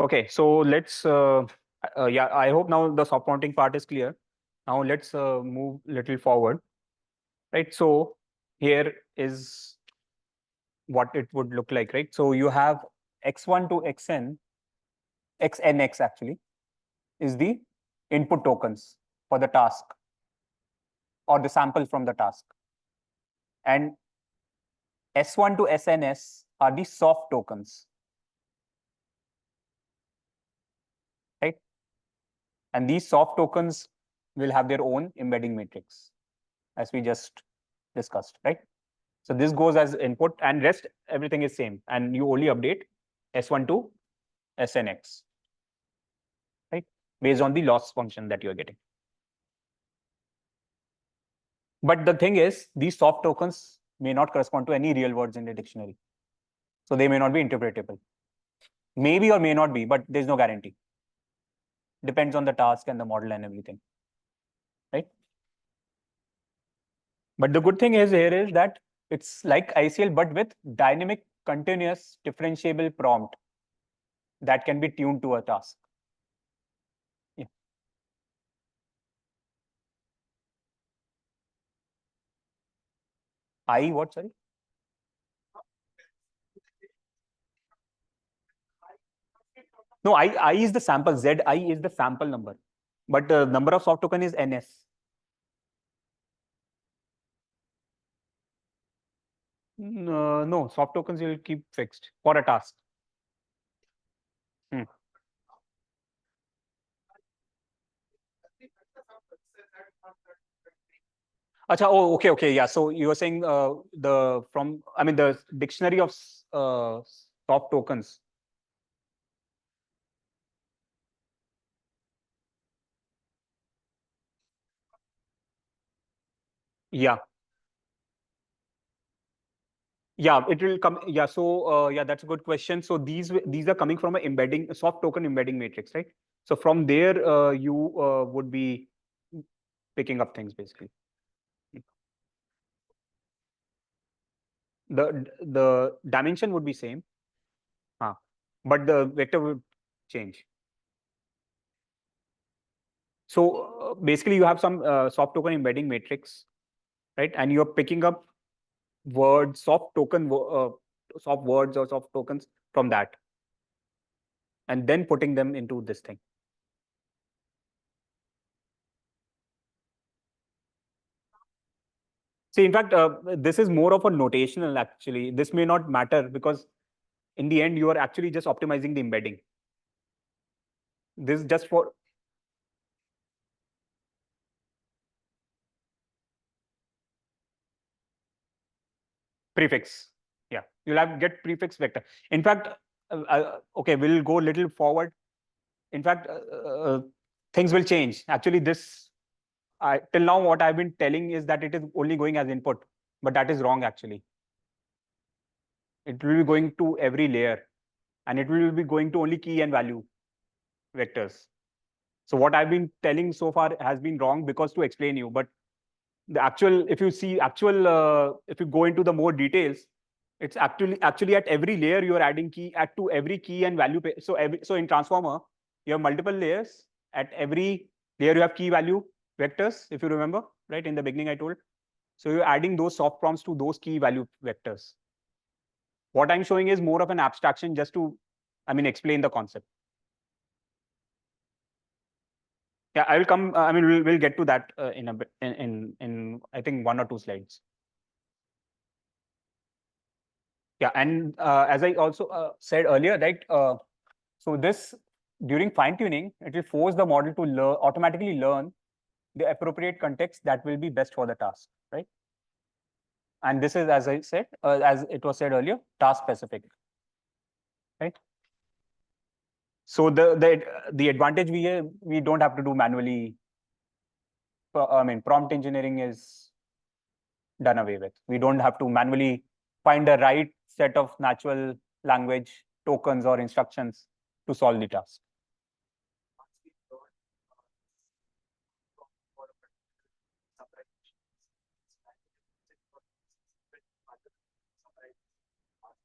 Okay, so let's, yeah, I hope now the soft mounting part is clear. Now let's move little forward, right? So here is what it would look like, right? So you have x1 to xnx actually is the input tokens for the task or the sample from the task. And S1 to SNS are the soft tokens, right? And these soft tokens will have their own embedding matrix, as we just discussed, right? So this goes as input and rest, everything is same. And you only update S1 to SNX, right? Based on the loss function that you're getting. But the thing is, these soft tokens may not correspond to any real words in the dictionary. So they may not be interpretable. Maybe or may not be, but there's no guarantee. Depends on the task and the model and everything, right? But the good thing is here is that it's like ICL, but with dynamic, continuous, differentiable prompt that can be tuned to a task. Yeah. What, sorry? No, I is the sample, ZI is the sample number, but the number of soft token is NS. No, soft tokens you'll keep fixed for a task. Hmm. Acha, oh, okay, yeah. So you were saying the dictionary of soft tokens. Yeah. Yeah, it will come. Yeah, so yeah, that's a good question. So these are coming from a soft token embedding matrix, right? So from there, you would be picking up things basically. The dimension would be same, but the vector would change. So basically, you have some soft token embedding matrix, right? And you're picking up words, soft words or soft tokens from that, and then putting them into this thing. See, in fact, this is more of a notational actually. This may not matter because in the end, you are actually just optimizing the embedding. This is just for prefix. Yeah, you'll have get prefix vector. In fact, okay, we'll go a little forward. In fact, things will change. Actually, till now, what I've been telling is that it is only going as input, but that is wrong actually. It will be going to every layer, and it will be going to only key and value vectors. So what I've been telling so far has been wrong because to explain you, but the actual, if you see actual, if you go into the more details, it's actually at every layer you are adding key to every key and value. So in transformer, you have multiple layers. At every layer you have key value vectors, if you remember, right? In the beginning I told. So you're adding those soft prompts to those key value vectors. What I'm showing is more of an abstraction just to, explain the concept. Yeah, I will come. We'll get to that in a bit in I think 1 or 2 slides. Yeah, and as I also said earlier, right? So this during fine tuning, it will force the model to automatically learn the appropriate context that will be best for the task, right? And this is, as I said, as it was said earlier, task specific, right? So the advantage we don't have to do manually. Prompt engineering is done away with. We don't have to manually find the right set of natural language tokens or instructions to solve the task.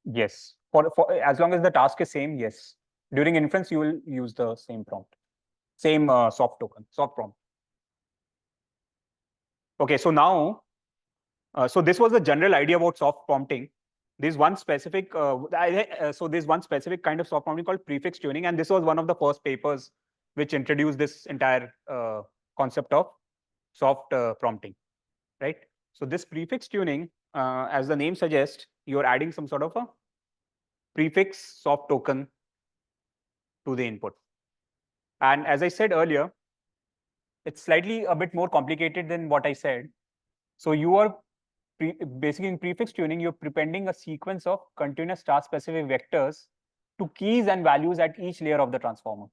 Yes, for as long as the task is same, yes. During inference, you will use the same prompt, same soft prompt. Okay, so now, so this was the general idea about soft prompting. There's one specific, so there's one specific kind of soft prompting called prefix tuning, and this was one of the first papers which introduced this entire concept of soft prompting, right? So this prefix tuning, as the name suggests, you're adding some sort of a prefix soft token to the input. And as I said earlier, it's slightly a bit more complicated than what I said. So you are basically in prefix tuning, you're prepending a sequence of continuous task-specific vectors to keys and values at each layer of the transformer.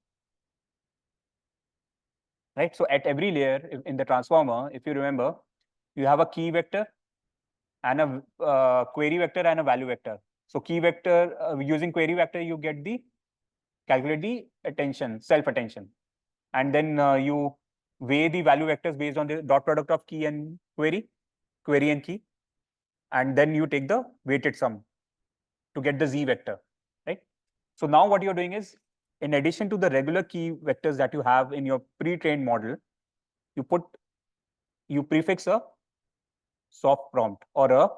Right? So at every layer in the transformer, if you remember, you have a key vector and a query vector and a value vector. So key vector, using query vector, you get the calculate the attention, self-attention. And then you weigh the value vectors based on the dot product of key and query and key. And then you take the weighted sum to get the z vector, right? So now what you're doing is, in addition to the regular key vectors that you have in your pre-trained model, you prefix a soft prompt or a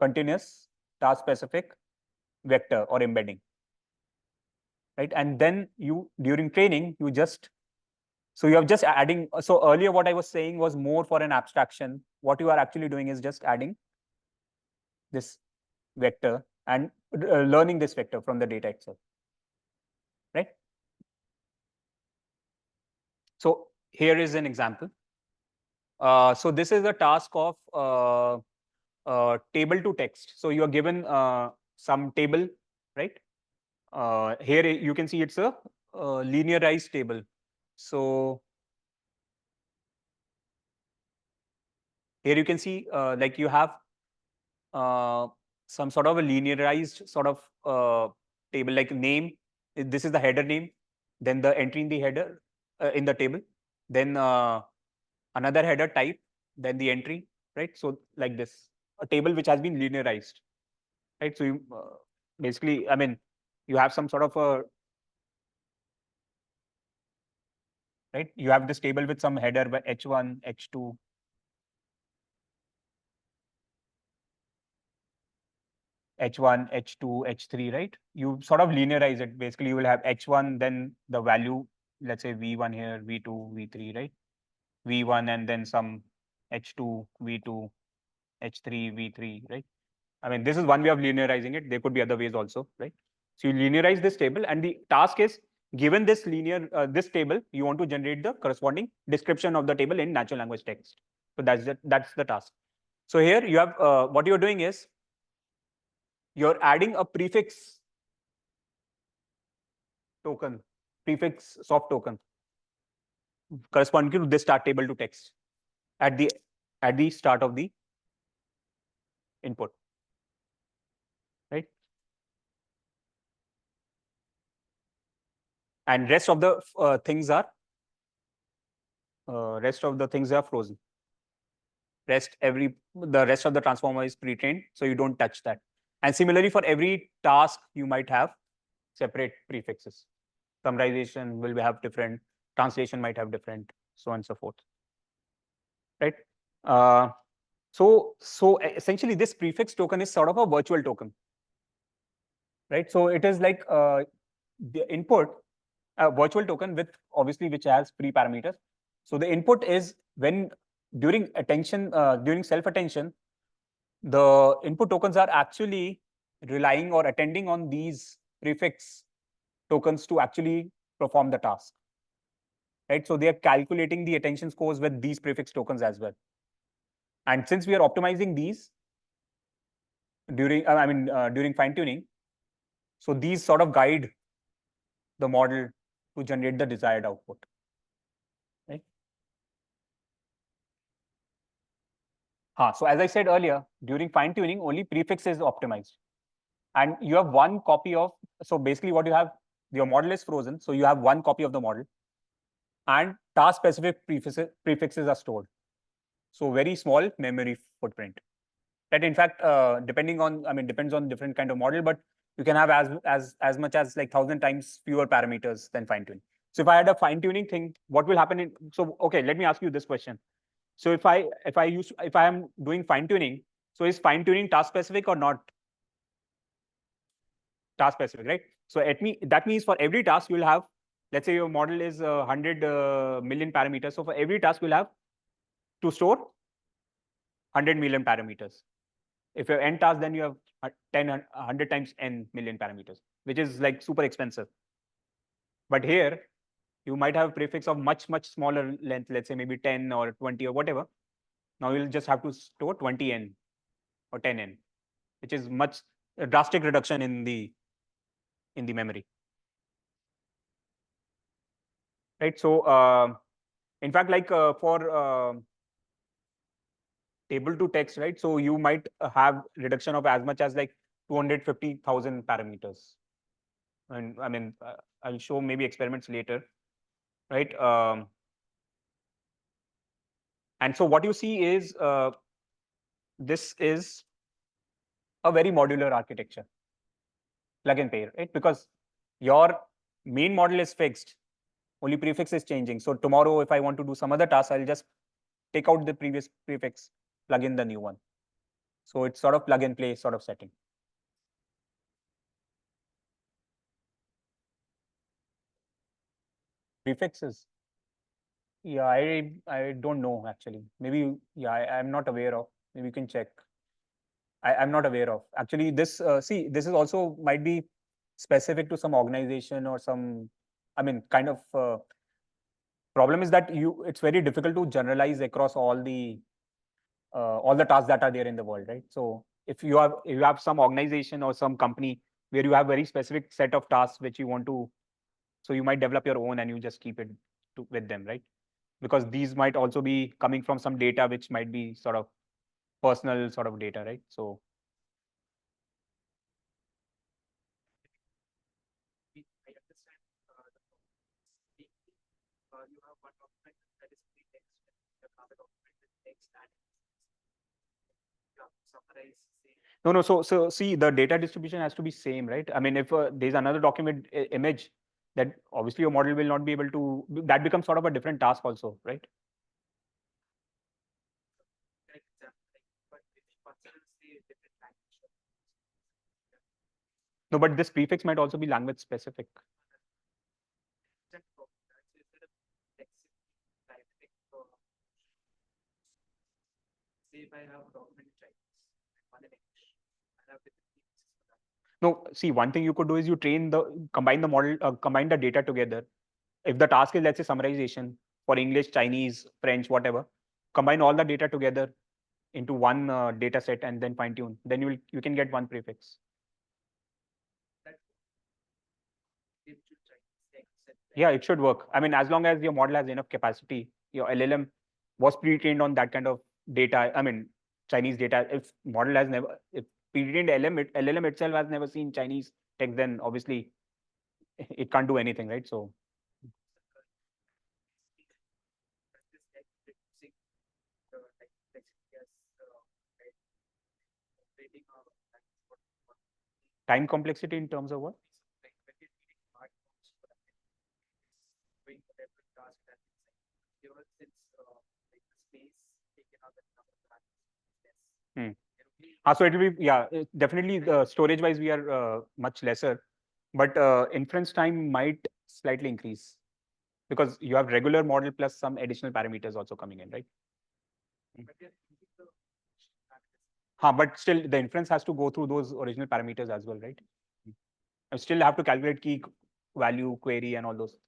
continuous task-specific vector or embedding, right? And then you, during training, you just, so you are just adding, so earlier what I was saying was more for an abstraction. What you are actually doing is just adding this vector and learning this vector from the data itself, right? So here is an example. So this is a task of table to text. So you are given some table, right? Here you can see it's a linearized table. So here you can see like you have some sort of a linearized sort of table, like name. This is the header name, then the entry in the header in the table, then another header type, then the entry, right? So like this, a table which has been linearized, right? So you basically, I mean, you have some sort of a, right? You have this table with some header by h1, h2, h1, h2, h3, right? You sort of linearize it. Basically, you will have h1, then the value, let's say v1 here, v2, v3, right? v1 and then some h2, v2, h3, v3, right? I mean, this is one way of linearizing it. There could be other ways also, right? So you linearize this table, and the task is, given this this table, you want to generate the corresponding description of the table in natural language text. So that's the task. So here you have what you're doing is you're adding a prefix token, prefix soft token corresponding to this start table to text at the start of the input, right? And rest of the things are frozen. The rest of the transformer is pre-trained, so you don't touch that. And similarly, for every task, you might have separate prefixes. Summarization will have different, translation might have different, so on and so forth, right? So essentially, this prefix token is sort of a virtual token, right? So it is like the input, a virtual token with obviously which has pre-parameters. So the input is when during attention, during self-attention, the input tokens are actually relying or attending on these prefix tokens to actually perform the task, right? So they are calculating the attention scores with these prefix tokens as well. And since we are optimizing these during, during fine tuning, so these sort of guide the model to generate the desired output, right? So as I said earlier, during fine tuning, only prefix is optimized. And you have one copy of, so basically what you have, your model is frozen. So you have one copy of the model and task specific prefixes are stored. So very small memory footprint. That in fact, depends on different kind of model, but you can have as much as like 1,000 times fewer parameters than fine tuning. So if I had a fine tuning thing, what will happen so okay, let me ask you this question. So if I am doing fine tuning, so is fine tuning task specific or not task specific, right? So that means for every task you'll have, let's say your model is 100 million parameters. So for every task you'll have to store 100 million parameters. If you're n task, then you have 100 times n million parameters, which is like super expensive. But here, you might have a prefix of much smaller length, let's say maybe 10 or 20 or whatever. Now you'll just have to store 20n or 10n, which is a drastic reduction in the memory. Right. So in fact, like for table to text, right? So you might have reduction of as much as like 250,000 parameters. And I mean, I'll show maybe experiments later, right? And so what you see is this is a very modular architecture, plug and play, right? Because your main model is fixed, only prefix is changing. So tomorrow, if I want to do some other task, I'll just take out the previous prefix, plug in the new one. So it's sort of plug and play sort of setting. Prefixes. Yeah, I don't know actually. Maybe yeah, I'm not aware of. Maybe you can check. I'm not aware of. Actually, this see, this is also might be specific to some organization or some, I mean, kind of problem is that it's very difficult to generalize across all the tasks that are there in the world, right? So if you have some organization or some company where you have very specific set of tasks which you want to, so you might develop your own and you just keep it with them, right? Because these might also be coming from some data which might be sort of personal sort of data, right? So I understand you have one document that is free text, you have another document with text and summarize. No, no. So see, the data distribution has to be same, right? I mean, if there's another document image, that obviously your model will not be able to. That becomes sort of a different task, also, right? No, but this prefix might also be language specific. No, see, one thing you could do is you combine the model, combine the data together. If the task is, let's say, summarization for English, Chinese, French, whatever, combine all the data together into one data set and then fine tune. Then you can get one prefix. Yeah, it should work. I mean, as long as your model has enough capacity, your LLM was pre-trained on that kind of data. I mean, Chinese data. If pre-trained LLM itself has never seen Chinese text, then obviously it can't do anything, right? So. Time complexity in terms of what? Hmm. So it will be, yeah, definitely storage wise, we are much lesser, but inference time might slightly increase because you have regular model plus some additional parameters also coming in, right? But still the inference has to go through those original parameters as well, right? I still have to calculate key value, query, and all those things.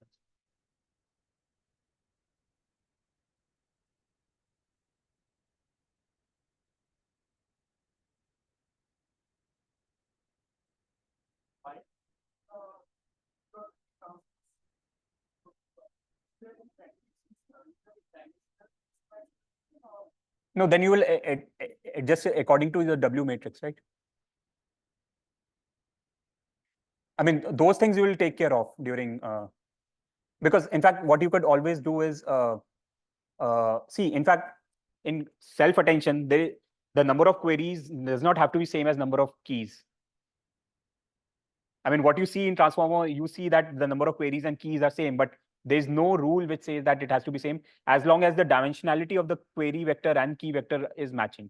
No, then you will adjust according to the W matrix, right? I mean, those things you will take care of during, because in fact, what you could always do is, see, in fact, in self-attention, the number of queries does not have to be same as number of keys. I mean, what you see in transformer, you see that the number of queries and keys are same, but there's no rule which says that it has to be same as long as the dimensionality of the query vector and key vector is matching,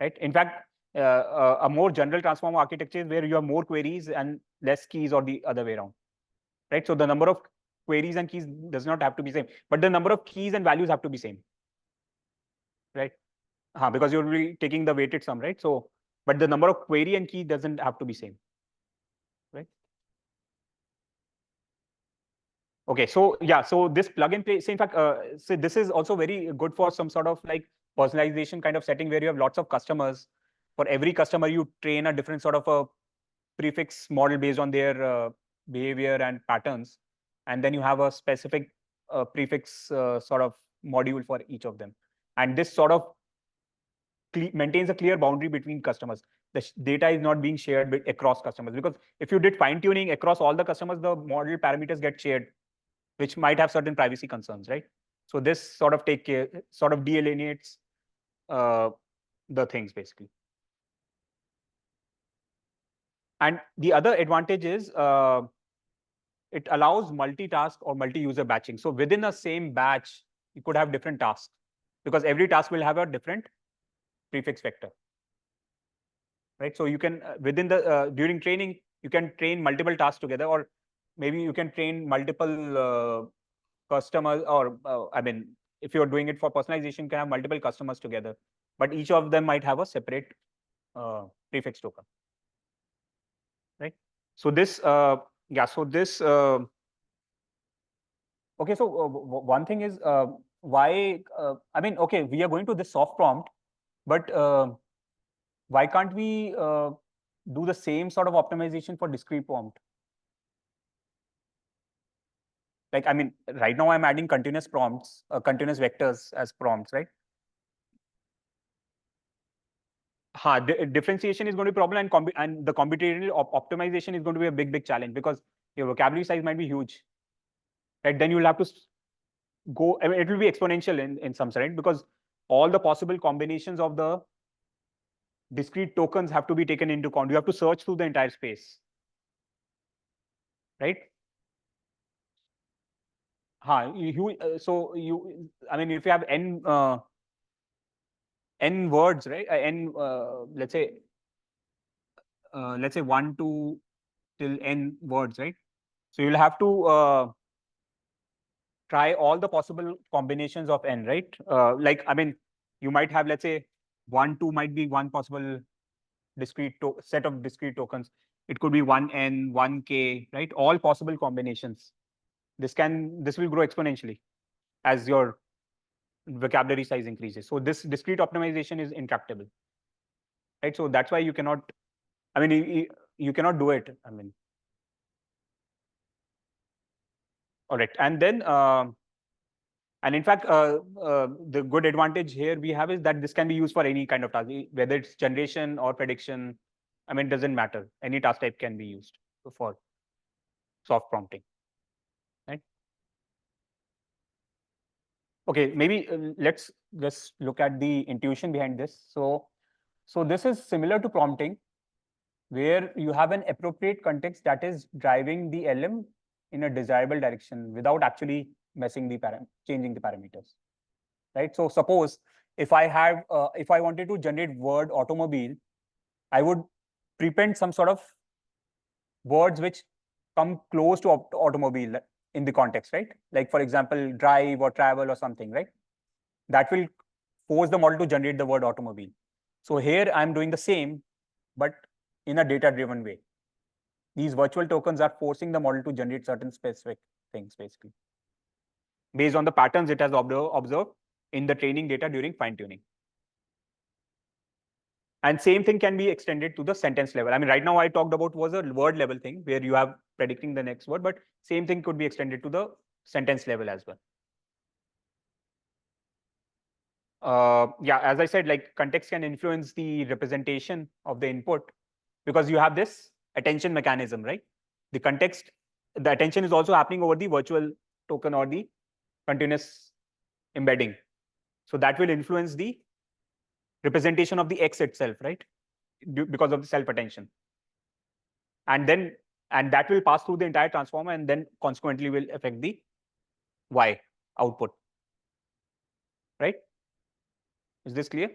right? In fact, a more general transformer architecture is where you have more queries and less keys, or the other way around, right? So the number of queries and keys does not have to be same, but the number of keys and values have to be same, right? Because you'll be taking the weighted sum, right? So, but the number of query and key doesn't have to be same, right? Okay, so yeah, so this plug and play. So in fact, so this is also very good for some sort of like personalization kind of setting where you have lots of customers. For every customer, you train a different sort of a prefix model based on their behavior and patterns, and then you have a specific prefix sort of module for each of them. And this sort of maintains a clear boundary between customers. The data is not being shared across customers, because if you did fine tuning across all the customers, the model parameters get shared, which might have certain privacy concerns, right? So this sort of sort of delineates the things basically. And the other advantage is it allows multitask or multi-user batching. So within a same batch, you could have different tasks, because every task will have a different prefix vector, right? So you can within the during training, you can train multiple tasks together, or maybe you can train multiple customers, or I mean, if you're doing it for personalization, you can have multiple customers together, but each of them might have a separate prefix token, right? So this, yeah, so this, okay, so one thing is why, I mean, okay, we are going to this soft prompt, but why can't we do the same sort of optimization for discrete prompt? Like, I mean, right now I'm adding continuous prompts, continuous vectors as prompts, right? Differentiation is going to be a problem, and the computational optimization is going to be a big challenge, because your vocabulary size might be huge, right? Then you'll have to go, I mean, it will be exponential in some sense, because all the possible combinations of the discrete tokens have to be taken into account. You have to search through the entire space, right? So you, I mean, if you have n words, right? Let's say 1 to till n words, right? So you'll have to try all the possible combinations of n, right? Like, I mean, you might have, let's say, 1, 2 might be one possible discrete set of discrete tokens. It could be 1n, 1k, right? All possible combinations. This will grow exponentially as your vocabulary size increases. So this discrete optimization is intractable, right? So that's why you cannot, I mean, you cannot do it. I mean, all right. And then, and in fact, the good advantage here we have is that this can be used for any kind of task, whether it's generation or prediction. I mean, it doesn't matter. Any task type can be used for soft prompting, right? Okay, maybe let's just look at the intuition behind this. So this is similar to prompting, where you have an appropriate context that is driving the LM in a desirable direction without actually changing the parameters, right? So suppose if I wanted to generate word automobile, I would prepend some sort of words which come close to automobile in the context, right? Like, for example, drive or travel or something, right? That will force the model to generate the word automobile. So here I'm doing the same, but in a data-driven way. These virtual tokens are forcing the model to generate certain specific things, basically, based on the patterns it has observed in the training data during fine-tuning. And same thing can be extended to the sentence level. I mean, right now I talked about was a word level thing where you have predicting the next word, but same thing could be extended to the sentence level as well. Yeah, as I said, like, context can influence the representation of the input, because you have this attention mechanism, right? The context, the attention is also happening over the virtual token or the continuous embedding. So that will influence the representation of the X itself, right? Because of the self-attention. And then and that will pass through the entire transformer and then consequently will affect the Y output, right? Is this clear?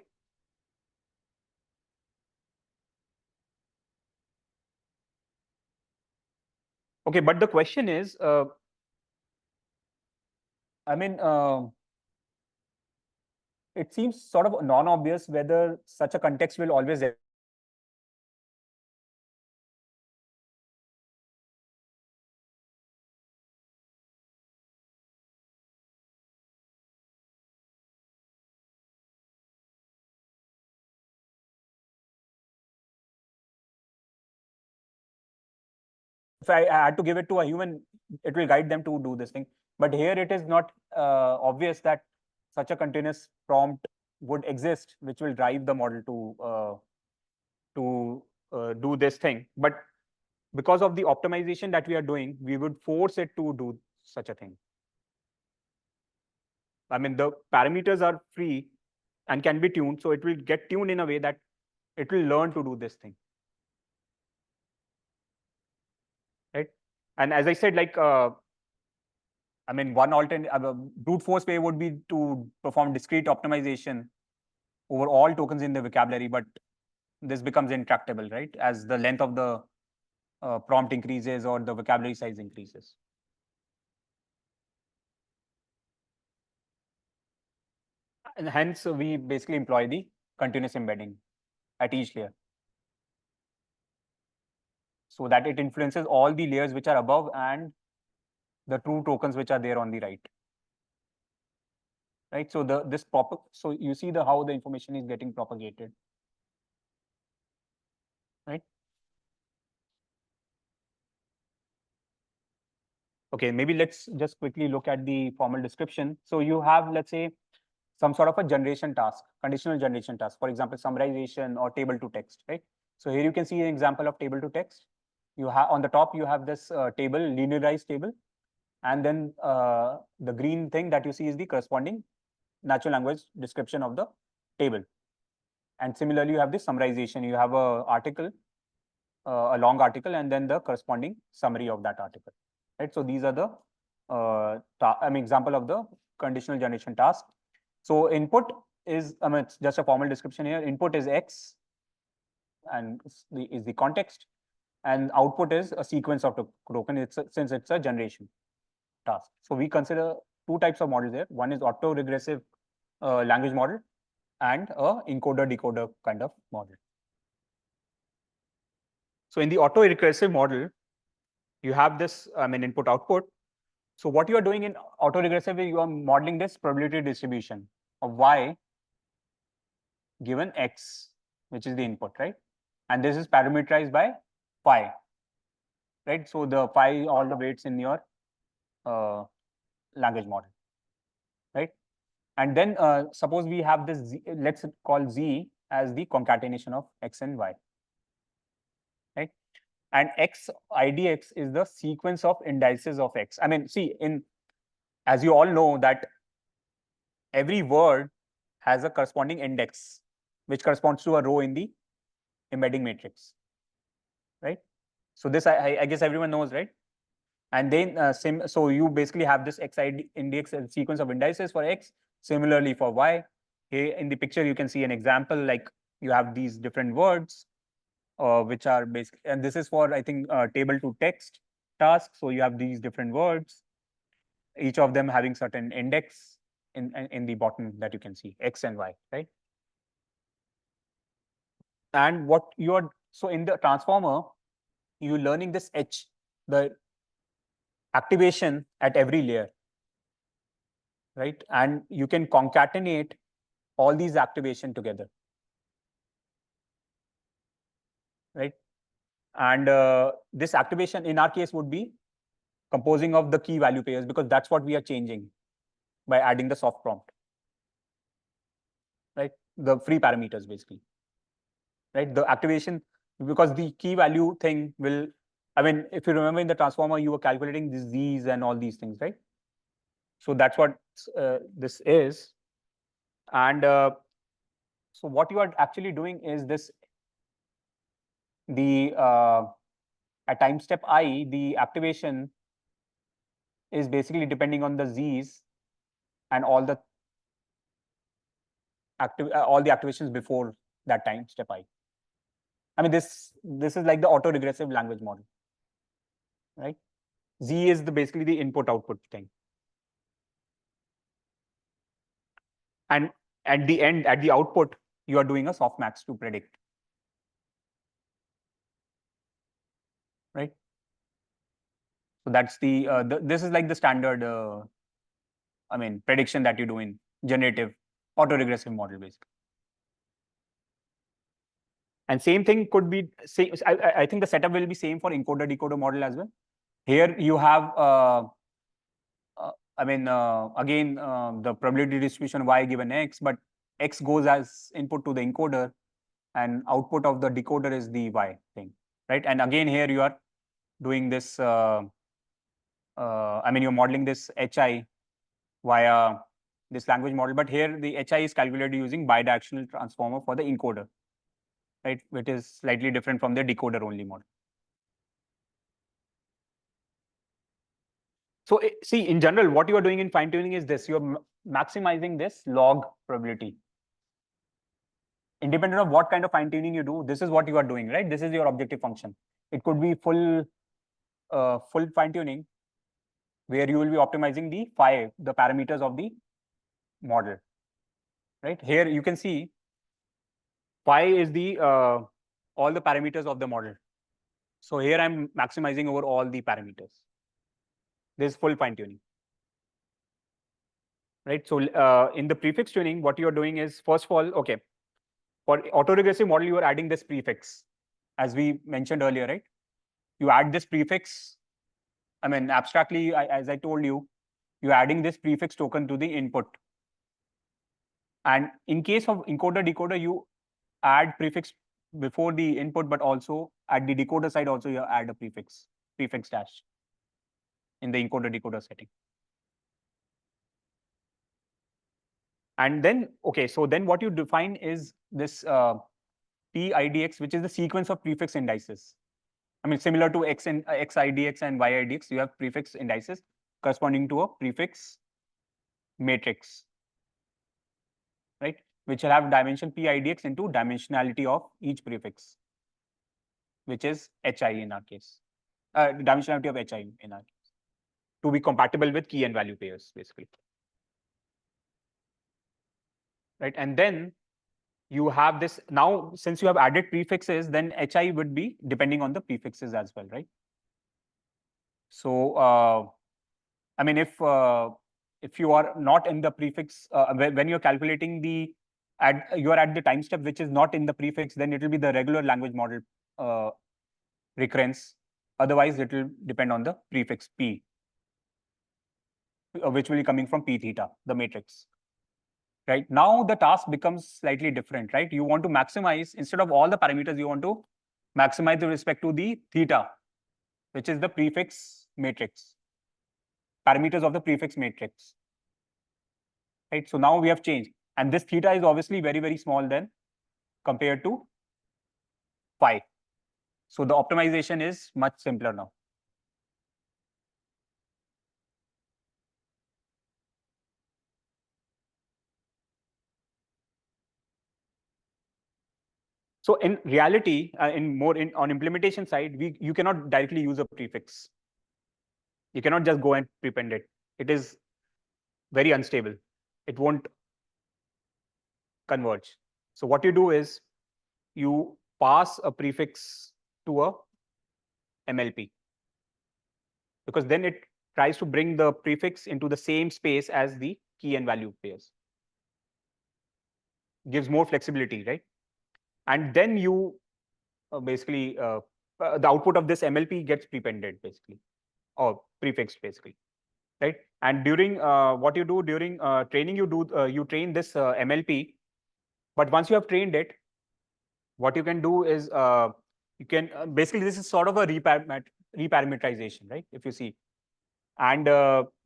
Okay, but the question is, I mean, it seems sort of non-obvious whether such a context will always. If I had to give it to a human, it will guide them to do this thing. But here it is not obvious that such a continuous prompt would exist, which will drive the model to do this thing. But because of the optimization that we are doing, we would force it to do such a thing. I mean, the parameters are free and can be tuned, so it will get tuned in a way that it will learn to do this thing. Right? And as I said, like, I mean, one alternate brute force way would be to perform discrete optimization over all tokens in the vocabulary, but this becomes intractable, right? As the length of the prompt increases or the vocabulary size increases. And hence, we basically employ the continuous embedding at each layer, so that it influences all the layers which are above and the true tokens which are there on the right. Right. So so you see how the information is getting propagated. Right. Okay, maybe let's just quickly look at the formal description. So you have, let's say, some sort of a generation task, conditional generation task, for example, summarization or table to text, right? So here you can see an example of table to text. You have on the top, you have this table, linearized table. And then the green thing that you see is the corresponding natural language description of the table. And similarly, you have the summarization. You have a article, a long article, and then the corresponding summary of that article, right? So these are the example of the conditional generation task. So input is, it's just a formal description here. Input is X, and is the context, and output is a sequence of the token. Since it's a generation task. So we consider two types of models here. One is auto-regressive language model, and a encoder-decoder kind of model. So in the auto-regressive model, you have this, input-output. So what you are doing in auto-regressive is you are modeling this probability distribution of Y given X, which is the input, right? And this is parameterized by phi, right? So the phi, all the weights in your language model, right? And then suppose we have this Z, let's call Z as the concatenation of X and Y, right? And X IDX is the sequence of indices of X. I mean, see, as you all know that every word has a corresponding index, which corresponds to a row in the embedding matrix, right? So this I guess everyone knows, right? And then so you basically have this X index and sequence of indices for X. Similarly for Y. Here in the picture you can see an example, like you have these different words, which are basically, and this is for, I think, table to text task. So you have these different words, each of them having certain index in the bottom that you can see, X and Y, right? And what so in the transformer, you're learning this H, the activation at every layer, right? And you can concatenate all these activation together, right? And this activation in our case would be composing of the key value pairs, because that's what we are changing by adding the soft prompt, right? The free parameters basically, right? The activation, because the key value thing will, if you remember in the transformer, you were calculating these and all these things, right? So that's what this is. And so what you are actually doing is this, the at time step I, the activation is basically depending on the Z's and all the activations before that time step I. I mean, this is like the auto-regressive language model, right? Z is basically the input-output thing. And at the end, at the output, you are doing a softmax to predict, right? So that's this is like the standard, I mean, prediction that you do in generative auto-regressive model, basically. And same thing could be, I think the setup will be same for encoder-decoder model as well. Here you have, I mean, again, the probability distribution y given x, but x goes as input to the encoder, and output of the decoder is the y thing, right? And again, here you are doing this, I mean, you're modeling this HI via this language model, but here the HI is calculated using bidirectional transformer for the encoder, right? Which is slightly different from the decoder only model. So see, in general, what you are doing in fine tuning is this: you're maximizing this log probability. Independent of what kind of fine tuning you do, this is what you are doing, right? This is your objective function. It could be full fine tuning, where you will be optimizing the parameters of the model, right? Here you can see phi is the all the parameters of the model. So here I'm maximizing over all the parameters. This is full fine tuning, right? So in the prefix tuning, what you're doing is, first of all, okay, for autoregressive model, you are adding this prefix, as we mentioned earlier, right? You add this prefix. I mean, abstractly, as I told you, you're adding this prefix token to the input. And in case of encoder-decoder, you add prefix before the input, but also at the decoder side, also you add a prefix dash in the encoder-decoder setting. And then, okay, so then what you define is this PIDX, which is the sequence of prefix indices. I mean, similar to XIDX and YIDX, you have prefix indices corresponding to a prefix matrix, right? Which will have dimension PIDX into dimensionality of each prefix, which is HI in our case, dimensionality of HI in our case, to be compatible with key and value pairs, basically. Right, and then you have this, now since you have added prefixes, then HI would be depending on the prefixes as well, right? So, I mean, if you are not in the prefix, when you're calculating you are at the time step which is not in the prefix, then it will be the regular language model recurrence. Otherwise, it will depend on the prefix P, which will be coming from P theta, the matrix. Right, now the task becomes slightly different, right? You want to maximize, instead of all the parameters, you want to maximize with respect to the theta, which is the prefix matrix, parameters of the prefix matrix. Right, so now we have changed, and this theta is obviously very, very small then compared to phi. So the optimization is much simpler now. So in reality, on implementation side, you cannot directly use a prefix. You cannot just go and prepend it. It is very unstable. It won't converge. So what you do is you pass a prefix to a MLP, because then it tries to bring the prefix into the same space as the key and value pairs. Gives more flexibility, right? And then you basically, the output of this MLP gets prepended, basically, or prefixed, basically, right? And during what you do during training, you train this MLP, but once you have trained it, what you can do is you can basically, this is sort of a reparameterization, right? If you see, and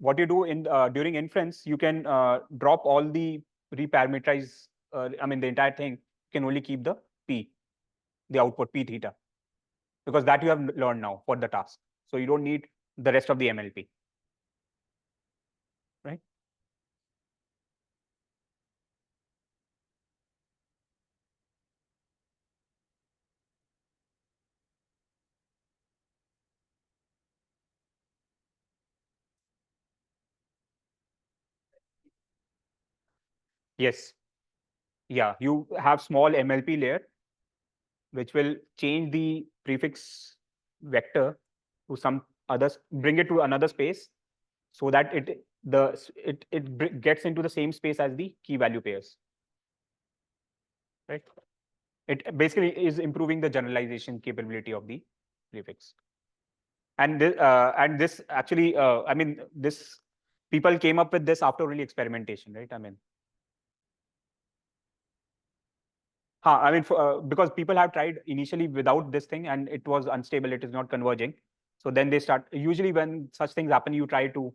what you do during inference, you can drop all the reparameterize. I mean, the entire thing. You can only keep the P, the output P theta. because that you have learned now for the task. So you don't need the rest of the MLP, right? Yes. Yeah, you have small MLP layer which will change the prefix vector to some others, bring it to another space so that it gets into the same space as the key value pairs, right? It basically is improving the generalization capability of the prefix. And this actually, I mean, this people came up with this after really experimentation, right? I mean, because people have tried initially without this thing and it was unstable, it is not converging. So then they start, usually when such things happen, you try to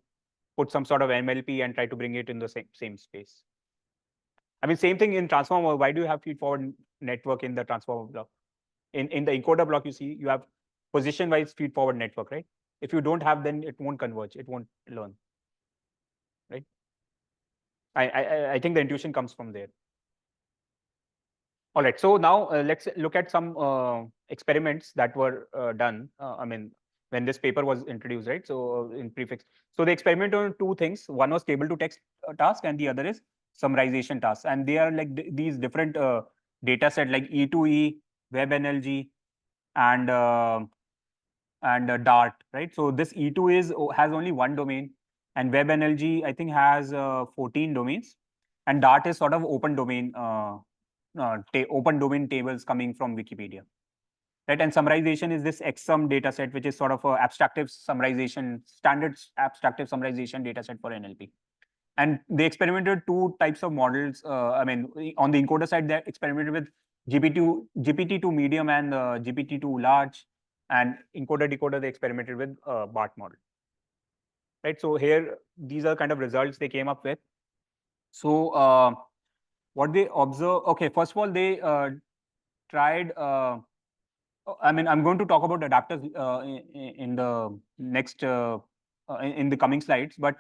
put some sort of MLP and try to bring it in the same space. I mean, same thing in transformer. Why do you have feed forward network in the transformer block? In the encoder block, you see, you have position-wise feed forward network, right? If you don't have, then it won't converge, it won't learn, right? I think the intuition comes from there. All right, so now let's look at some experiments that were done. I mean, when this paper was introduced, right? So in prefix, so they experimented on two things. One was table to text task, and the other is summarization task. And they are like these different data set like E2E, WebNLG, and Dart, right? So this E2 has only one domain, and WebNLG I think has 14 domains, and Dart is sort of open domain. Open domain tables coming from Wikipedia, right? And summarization is this XSum data set, which is sort of a abstractive summarization, standard abstractive summarization data set for NLP. And they experimented two types of models. I mean, on the encoder side, they experimented with GPT-2 medium and GPT-2 large, and encoder decoder they experimented with BART model, right? So here, these are kind of results they came up with. So what they observe, okay, first of all, they tried, I mean, I'm going to talk about adapters in the next, in the coming slides, but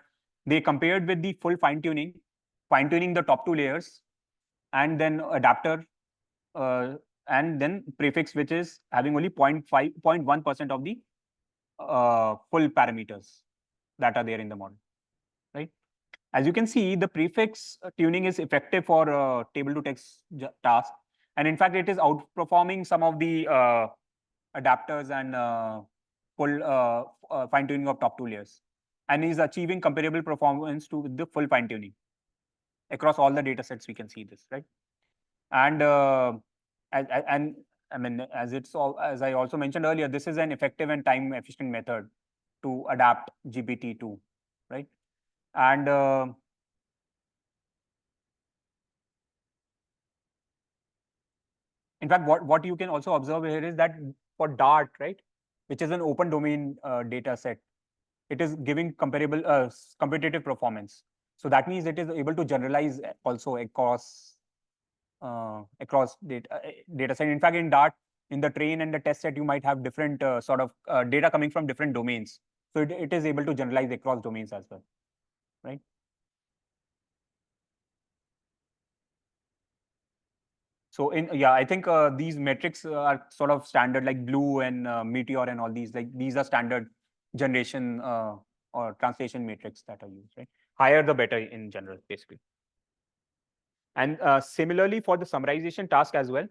they compared with the full fine-tuning the top two layers, and then adapter, and then prefix, which is having only 0.1% of the full parameters that are there in the model, right? As you can see, the prefix tuning is effective for table to text task. And in fact, it is outperforming some of the adapters and full fine tuning of top two layers, and is achieving comparable performance to the full fine tuning across all the data sets. We can see this, right? And and I mean, as I also mentioned earlier, this is an effective and time efficient method to adapt GPT-2, right? And in fact, what you can also observe here is that for Dart, right, which is an open domain data set, it is giving comparable competitive performance. So that means it is able to generalize also across data set. In fact, in Dart, in the train and the test set, you might have different sort of data coming from different domains. So it is able to generalize across domains as well, right? So yeah, I think these metrics are sort of standard, like Blue and Meteor and all these. Like these are standard generation or translation metrics that are used, right? Higher the better in general, basically. And similarly for the summarization task as well,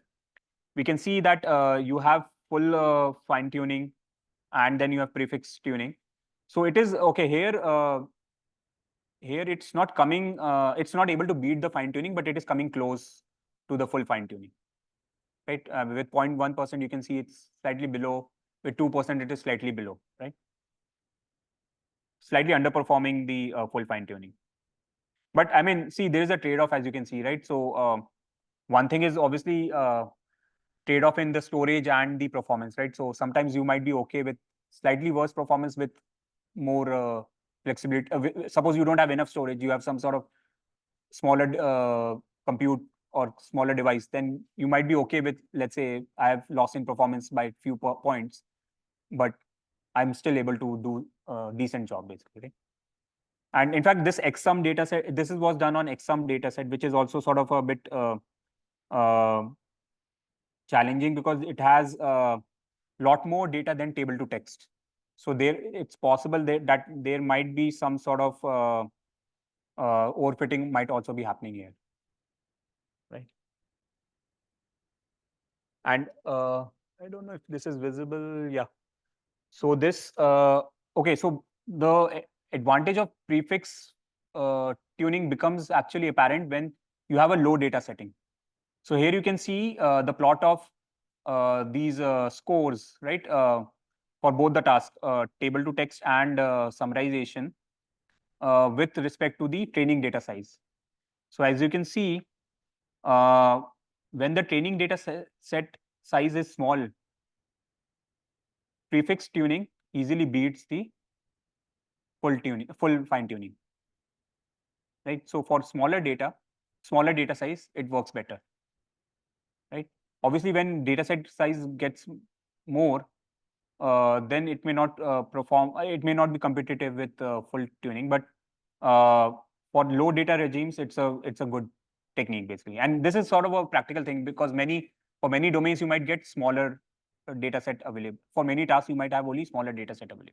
we can see that you have full fine tuning, and then you have prefix tuning. So it is okay here. Here it's not coming. It's not able to beat the fine tuning, but it is coming close to the full fine tuning. Right? With 0.1%, you can see it's slightly below. With 2%, it is slightly below, right? Slightly underperforming the full fine tuning. But I mean, see, there is a trade-off, as you can see, right? So one thing is obviously trade-off in the storage and the performance, right? So sometimes you might be okay with slightly worse performance with more flexibility. Suppose you don't have enough storage, you have some sort of smaller compute or smaller device, then you might be okay with, let's say, I have lost in performance by a few points, but I'm still able to do a decent job, basically. Right? And in fact, this XSUM data set, this was done on XSUM data set, which is also sort of a bit challenging because it has a lot more data than table to text. So there, it's possible that there might be some sort of overfitting might also be happening here, right? And I don't know if this is visible. Yeah. So this, okay. So the advantage of prefix tuning becomes actually apparent when you have a low data setting. So here you can see the plot of these scores, right? For both the tasks, table to text and summarization, with respect to the training data size. So as you can see, uh, when the training data set size is small, prefix tuning easily beats the full fine tuning, right? So for smaller data size, it works better, right? Obviously, when data set size gets more, then it may not perform. It may not be competitive with full tuning, but for low data regimes, it's a good technique basically. And this is sort of a practical thing because for many domains you might get smaller data set available. For many tasks you might have only smaller data set available.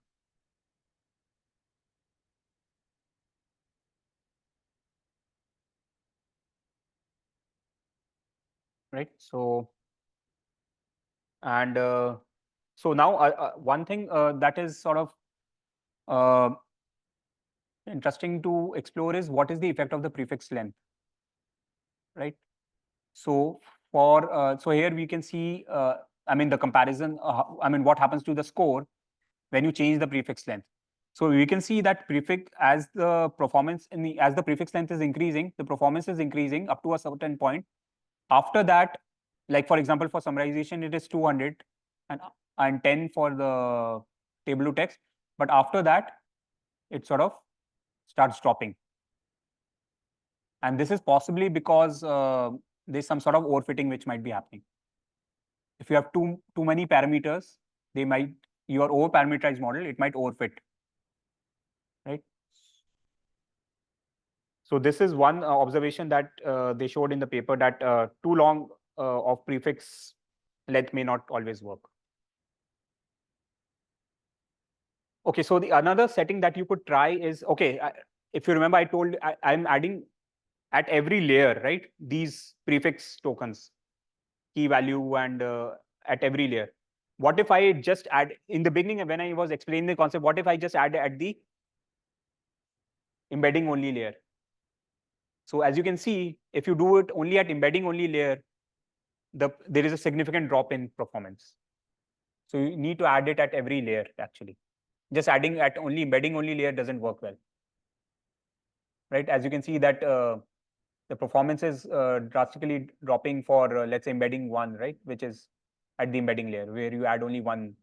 Right. So and so now one thing that is sort of uh, interesting to explore is what is the effect of the prefix length, right? So so here we can see, I mean, the comparison. I mean, what happens to the score when you change the prefix length. So we can see that prefix as the performance as the prefix length is increasing, the performance is increasing up to a certain point. After that, like for example, for summarization, it is 200 and 10 for the table to text. But after that, it sort of starts dropping. And this is possibly because there's some sort of overfitting which might be happening. If you have too many parameters, your over parameterized model, it might overfit, right? So this is one observation that they showed in the paper, that too long of prefix length may not always work. Okay, so the another setting that you could try is, okay, if you remember, I told I'm adding at every layer, right? These prefix tokens, key value, and at every layer. What if I just add in the beginning when I was explaining the concept? What if I just add at the embedding only layer? So as you can see, if you do it only at embedding only layer, there is a significant drop in performance. So you need to add it at every layer actually. Just adding at only embedding only layer doesn't work well, right? As you can see that the performance is drastically dropping for let's say embedding one, right, which is at the embedding layer where you add only one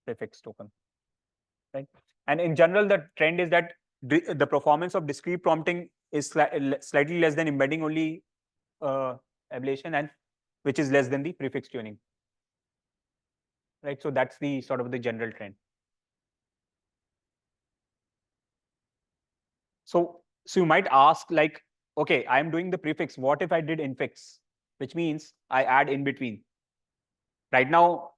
prefix token, right? And in general, the trend is that the performance of discrete prompting is slightly less than embedding only ablation, and which is less than the prefix tuning, right? So that's the sort of the general trend. So you might ask, like, okay, I am doing the prefix. What if I did infix, which means I add in between? Right now,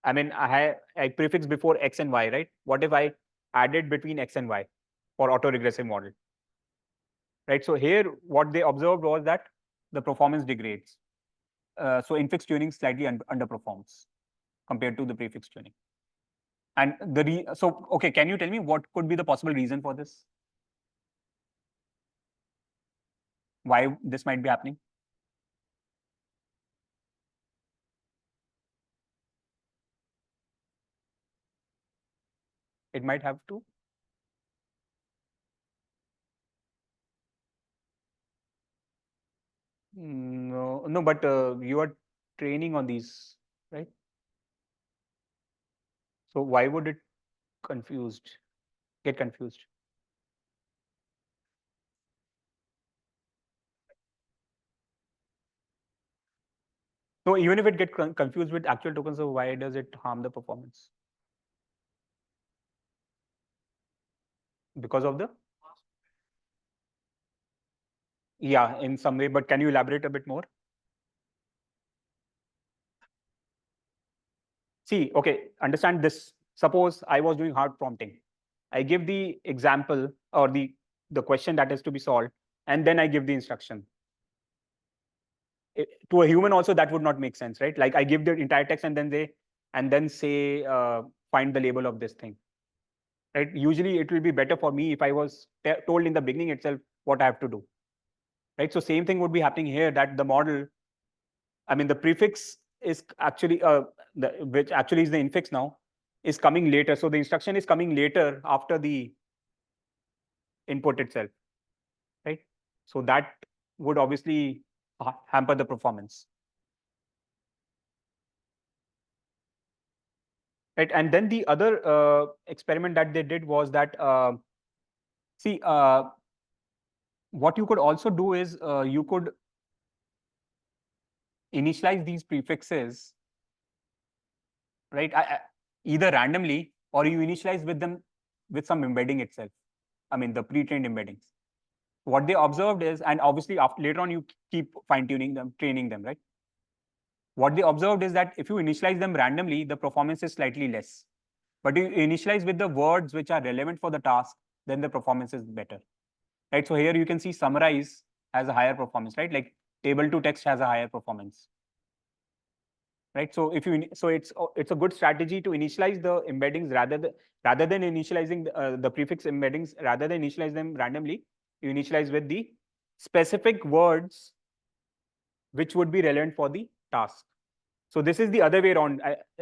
I mean, I prefix before x and y, right? What if I added between x and y for autoregressive model, right? So here, what they observed was that the performance degrades. So infix tuning slightly underperforms compared to the prefix tuning. And so okay, can you tell me what could be the possible reason for this? Why this might be happening? It might have to. No, no, but you are training on these, right? So why would it confused get confused? So even if it gets confused with actual tokens, so why does it harm the performance? Because of the, yeah, in some way, but can you elaborate a bit more? See, okay, understand this. Suppose I was doing hard prompting. I give the example or the question that is to be solved, and then I give the instruction. To a human also that would not make sense, right? Like I give the entire text and then say find the label of this thing, right? Usually it will be better for me if I was told in the beginning itself what I have to do, right? So same thing would be happening here, that the model, I mean the prefix is actually which actually is the infix now, is coming later. So the instruction is coming later after the input itself, right? So that would obviously hamper the performance. Right. And then the other experiment that they did was that, see, what you could also do is you could initialize these prefixes, right? Either randomly or you initialize with them with some embedding itself. I mean, the pre-trained embeddings. What they observed is, and obviously after, later on you keep fine-tuning them, training them, right? What they observed is that if you initialize them randomly, the performance is slightly less. But you initialize with the words which are relevant for the task, then the performance is better. Right? So here you can see summarize has a higher performance, right? Like table to text has a higher performance, right? So if you so it's a good strategy to initialize the embeddings rather than initializing the prefix embeddings, rather than initialize them randomly, you initialize with the specific words which would be relevant for the task. So this is the other way around.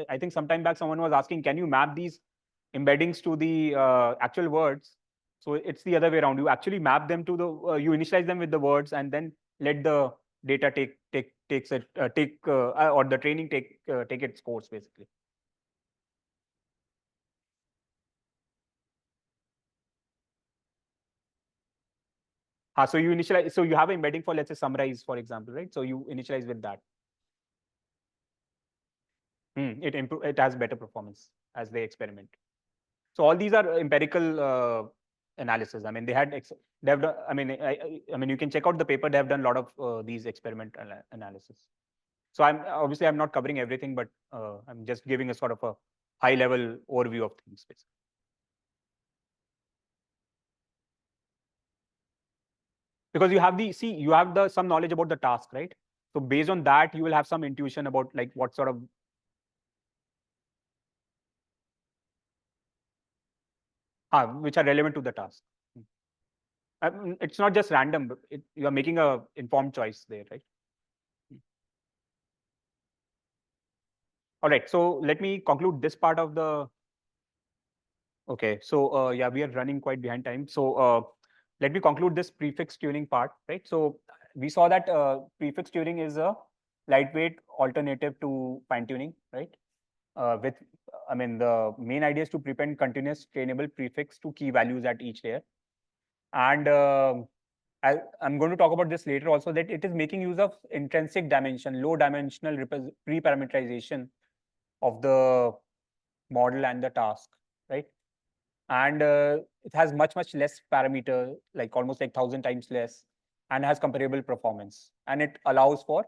I think sometime back someone was asking, can you map these embeddings to the actual words? So it's the other way around. You actually map them to the, you initialize them with the words and then let the data or the training take its course basically. So you initialize, so you have an embedding for, let's say, summarize, for example, right? So you initialize with that. It has better performance as they experiment. So all these are empirical analysis. I mean, they have done, I mean, you can check out the paper. They have done a lot of these experiment analysis. So I'm not covering everything, but I'm just giving a sort of a high level overview of things. Basically. Because you have the some knowledge about the task, right? So based on that, you will have some intuition about like what sort of which are relevant to the task. It's not just random. But you are making a informed choice there, right? All right. So let me conclude this part of the. Okay. So yeah, we are running quite behind time. So let me conclude this prefix tuning part, right? So we saw that prefix tuning is a lightweight alternative to fine tuning, right? With, I mean, the main idea is to prepend continuous trainable prefix to key values at each layer. And I'm going to talk about this later also, that it is making use of intrinsic dimension, low dimensional pre-parameterization of the model and the task, right? And it has much less parameter, like almost like 1,000 times less, and has comparable performance. And it allows for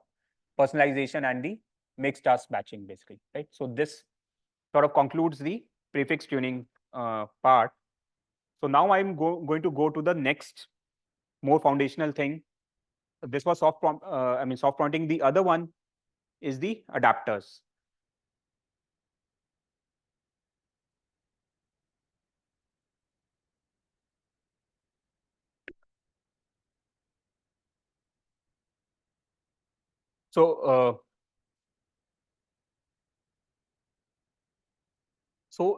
personalization and the mixed task batching, basically, right? So this sort of concludes the prefix tuning part. So now I'm going to go to the next more foundational thing. This was soft prompting. The other one is the adapters. So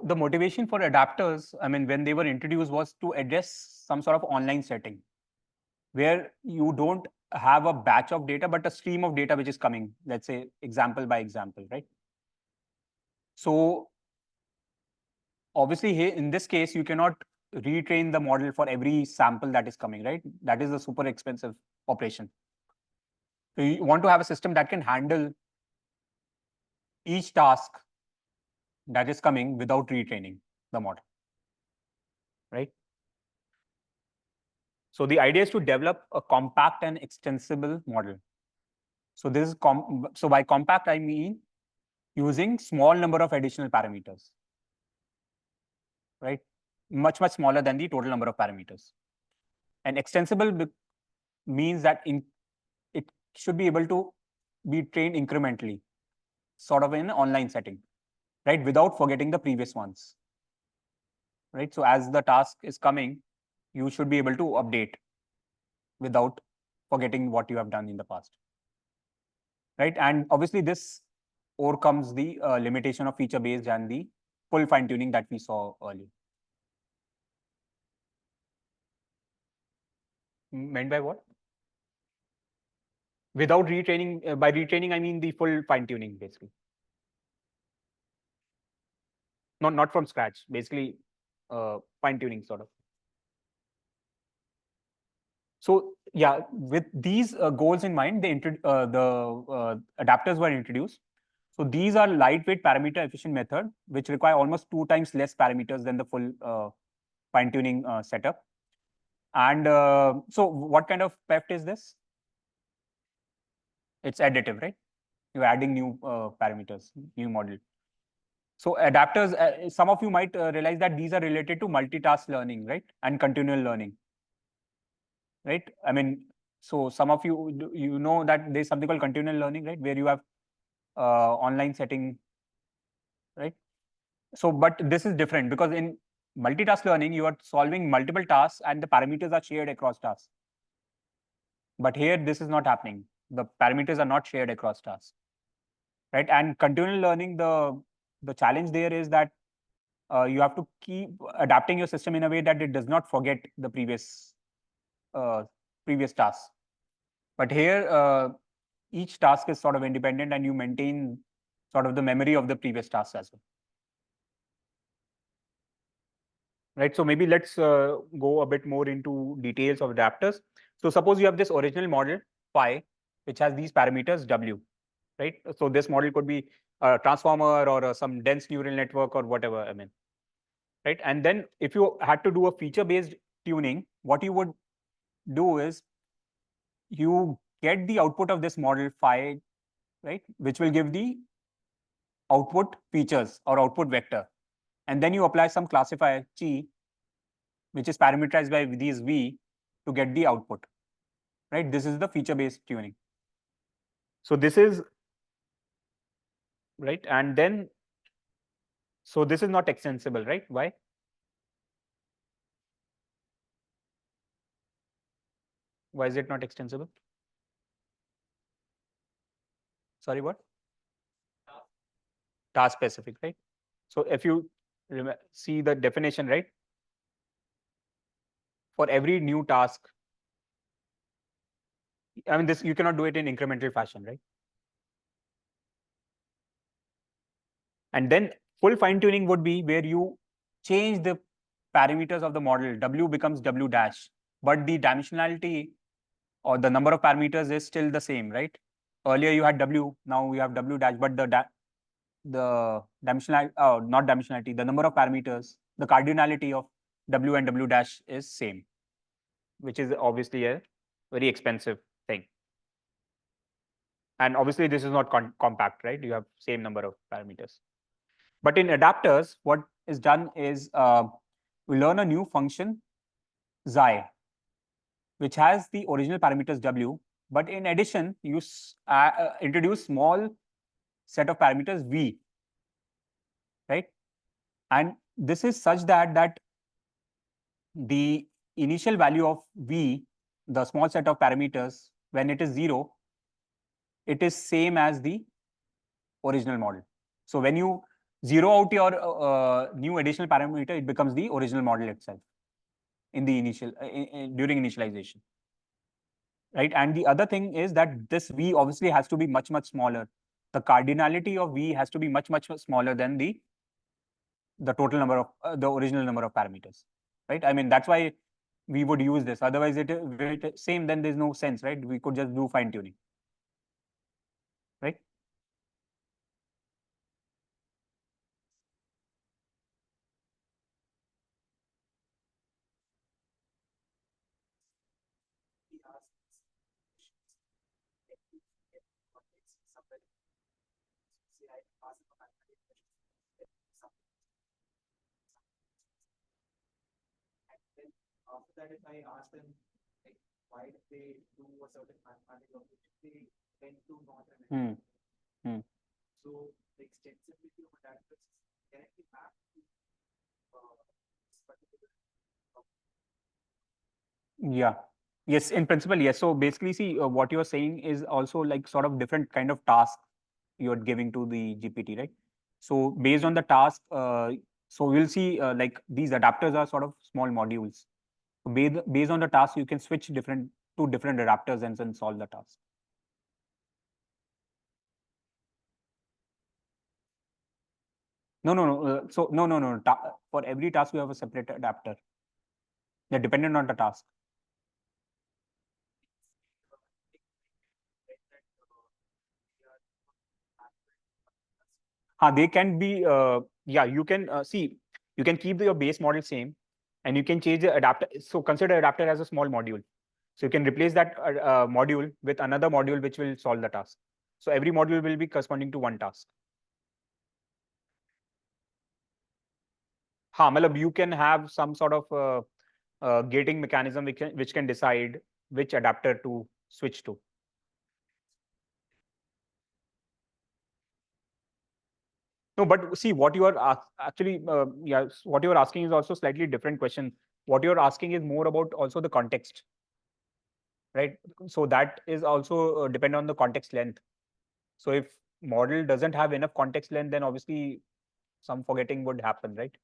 the motivation for adapters, I mean, when they were introduced, was to address some sort of online setting where you don't have a batch of data, but a stream of data which is coming, let's say example by example, right? So obviously here in this case, you cannot retrain the model for every sample that is coming, right? That is a super expensive operation. So you want to have a system that can handle each task that is coming without retraining the model, right? So the idea is to develop a compact and extensible model. So this is so by compact, I mean using small number of additional parameters, right? Much smaller than the total number of parameters. And extensible means that it should be able to be trained incrementally, sort of in an online setting, right? Without forgetting the previous ones, right? So as the task is coming, you should be able to update without forgetting what you have done in the past, right? And obviously this overcomes the limitation of feature based and the full fine tuning that we saw earlier. Meant by what? Without retraining, by retraining, I mean the full fine tuning, basically. Not from scratch, basically fine tuning sort of. So yeah, with these goals in mind, the adapters were introduced. So these are lightweight parameter efficient method, which require almost 2 times less parameters than the full fine tuning setup. And so what kind of PEFT is this? It's additive, right? You're adding new parameters, new model. So adapters, some of you might realize that these are related to multitask learning, right? And continual learning, right? I mean, so some of you know that there's something called continual learning, right? Where you have online setting, right? So, but this is different because in multitask learning, you are solving multiple tasks and the parameters are shared across tasks. But here, this is not happening. The parameters are not shared across tasks, right? And continual learning, the challenge there is that you have to keep adapting your system in a way that it does not forget the previous tasks. But here, each task is sort of independent and you maintain sort of the memory of the previous tasks as well. Right, so maybe let's go a bit more into details of adapters. So suppose you have this original model phi, which has these parameters w, right? So this model could be a transformer or some dense neural network or whatever, I mean, right? And then if you had to do a feature-based tuning, what you would do is you get the output of this model phi, right? Which will give the output features or output vector. And then you apply some classifier chi, which is parameterized by these v to get the output, right? This is the feature-based tuning. So this is, right? And then, so this is not extensible, right? Why? Why is it not extensible? Sorry, what? Task specific, right? So if you see the definition, right? For every new task, I mean, this you cannot do it in incremental fashion, right? And then full fine tuning would be where you change the parameters of the model. W becomes W dash, but the dimensionality or the number of parameters is still the same, right? Earlier you had W, now you have W dash, but the dimensionality, not dimensionality, the number of parameters, the cardinality of W and W dash is same, which is obviously a very expensive thing. And obviously this is not compact, right? You have same number of parameters. But in adapters, what is done is we learn a new function, xi, which has the original parameters W, but in addition, you introduce small set of parameters V, right? And this is such that the initial value of V, the small set of parameters, when it is 0, it is same as the original model. So when you zero out your new additional parameter, it becomes the original model itself in the initial during initialization, right? And the other thing is that this V obviously has to be much smaller. The cardinality of V has to be much smaller than the total number of the original number of parameters, right? I mean, that's why we would use this. Otherwise, it same, then there's no sense, right? We could just do fine tuning, right? Hmm. Hmm. Yeah. Yes, in principle, yes. So basically, see, what you're saying is also like sort of different kind of task you're giving to the GPT, right? So based on the task, so we'll see like these adapters are sort of small modules. So based on the task, you can switch different to different adapters and then solve the task. No, no, no. So no, no, no. For every task, you have a separate adapter. They're dependent on the task. They can be, yeah, you can see, you can keep your base model same and you can change the adapter. So consider adapter as a small module. So you can replace that module with another module which will solve the task. So every module will be corresponding to one task. Matlab you can have some sort of gating mechanism which can decide which adapter to switch to. No, but see what you are actually, yeah, what you are asking is also slightly different question. What you are asking is more about also the context, right? So that is also depend on the context length. So if model doesn't have enough context length, then obviously some forgetting would happen, right?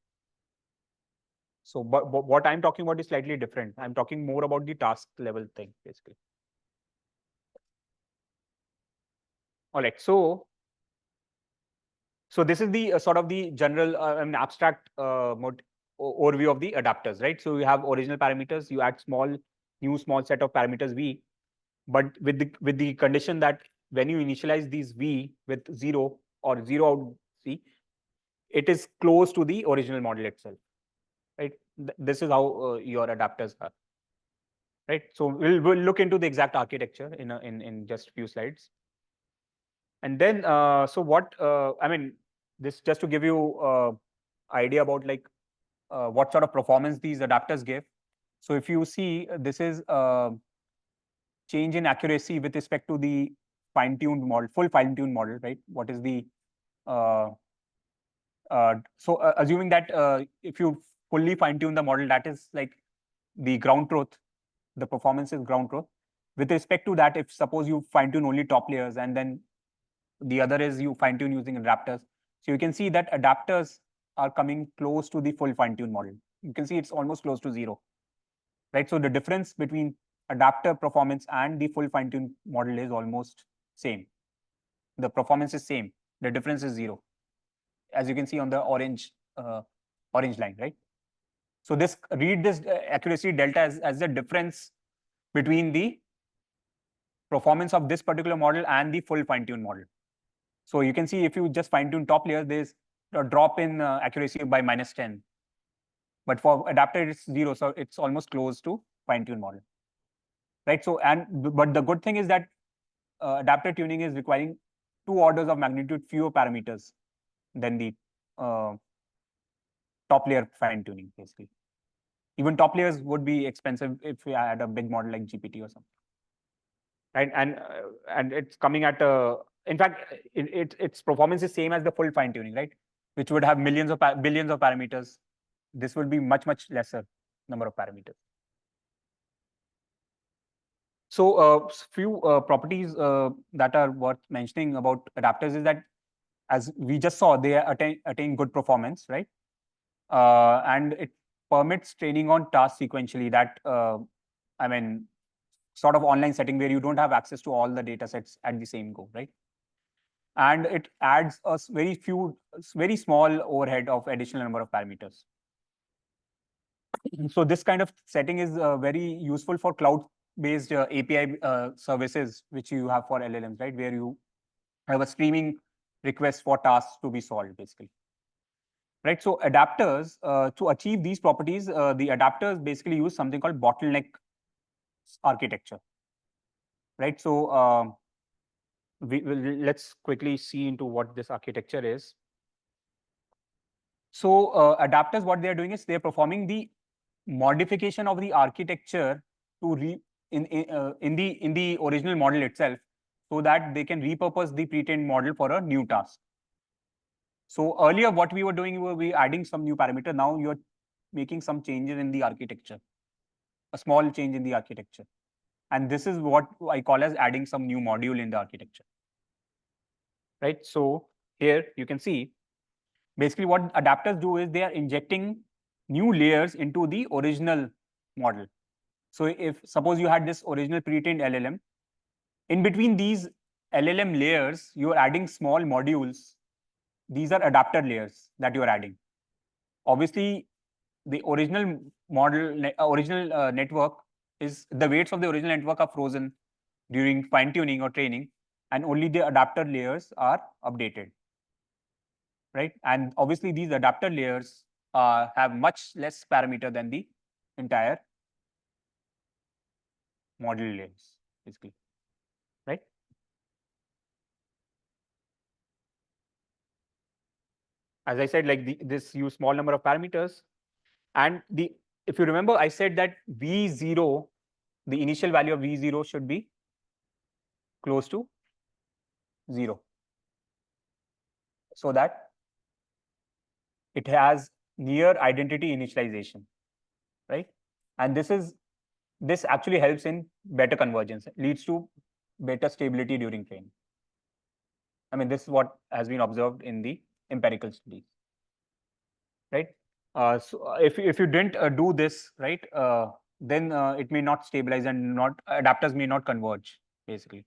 So, but what I'm talking about is slightly different. I'm talking more about the task level thing, basically. All right. So this is the sort of the general, abstract overview of the adapters, right? So you have original parameters. You add new small set of parameters v, but with the condition that when you initialize these v with 0 or 0 out c, it is close to the original model itself, right? This is how your adapters are, right? So we'll look into the exact architecture in just few slides. And then, so what, this just to give you idea about like what sort of performance these adapters give. So if you see, this is change in accuracy with respect to the fine-tuned model, full fine-tuned model, right? What is the, uh, assuming that if you fully fine-tune the model, that is like the ground truth, the performance is ground truth. With respect to that, if suppose you fine-tune only top layers and then the other is you fine tune using adapters. So you can see that adapters are coming close to the full fine tune model. You can see it's almost close to 0, right? So the difference between adapter performance and the full fine tune model is almost same. The performance is same. The difference is 0, as you can see on the orange line, right? So read this accuracy delta as the difference between the performance of this particular model and the full fine tune model. So you can see if you just fine tune top layers, there's a drop in accuracy by -10. But for adapter, it's 0. So it's almost close to fine tune model, right? So, but the good thing is that adapter tuning is requiring 2 orders of magnitude fewer parameters than the uh, top layer fine tuning, basically. Even top layers would be expensive if we had a big model like GPT or something, right? And it's coming at in fact, its performance is same as the full fine tuning, right? Which would have billions of parameters. This will be much lesser number of parameters. So few properties that are worth mentioning about adapters is that, as we just saw, they attain good performance, right? And it permits training on tasks sequentially. That sort of online setting where you don't have access to all the data sets at the same go, right? And it adds a very small overhead of additional number of parameters. So this kind of setting is very useful for cloud-based API services, which you have for LLMs, right? Where you have a streaming request for tasks to be solved, basically. Right. So adapters, to achieve these properties, the adapters basically use something called bottleneck architecture. Right. So let's quickly see into what this architecture is. So adapters, what they're doing is they're performing the modification of the architecture to in the original model itself, so that they can repurpose the pre-trained model for a new task. So earlier, what we were doing, we were adding some new parameter. Now you're making some changes in the architecture, a small change in the architecture. And this is what I call as adding some new module in the architecture. Right? So here you can see, basically what adapters do is they are injecting new layers into the original model. So if suppose you had this original pre-trained LLM, in between these LLM layers, you are adding small modules. These are adapter layers that you are adding. Obviously, the original model, network is the weights of the original network are frozen during fine tuning or training, and only the adapter layers are updated, right? And obviously, these adapter layers have much less parameter than the entire model layers, basically, right? As I said, like this use small number of parameters, and if you remember, I said that V0, the initial value of V0 should be close to 0, so that it has near identity initialization, right? And this actually helps in better convergence, leads to better stability during training. I mean, this is what has been observed in the empirical studies, right? So if you didn't do this, right, then it may not stabilize and adapters may not converge, basically.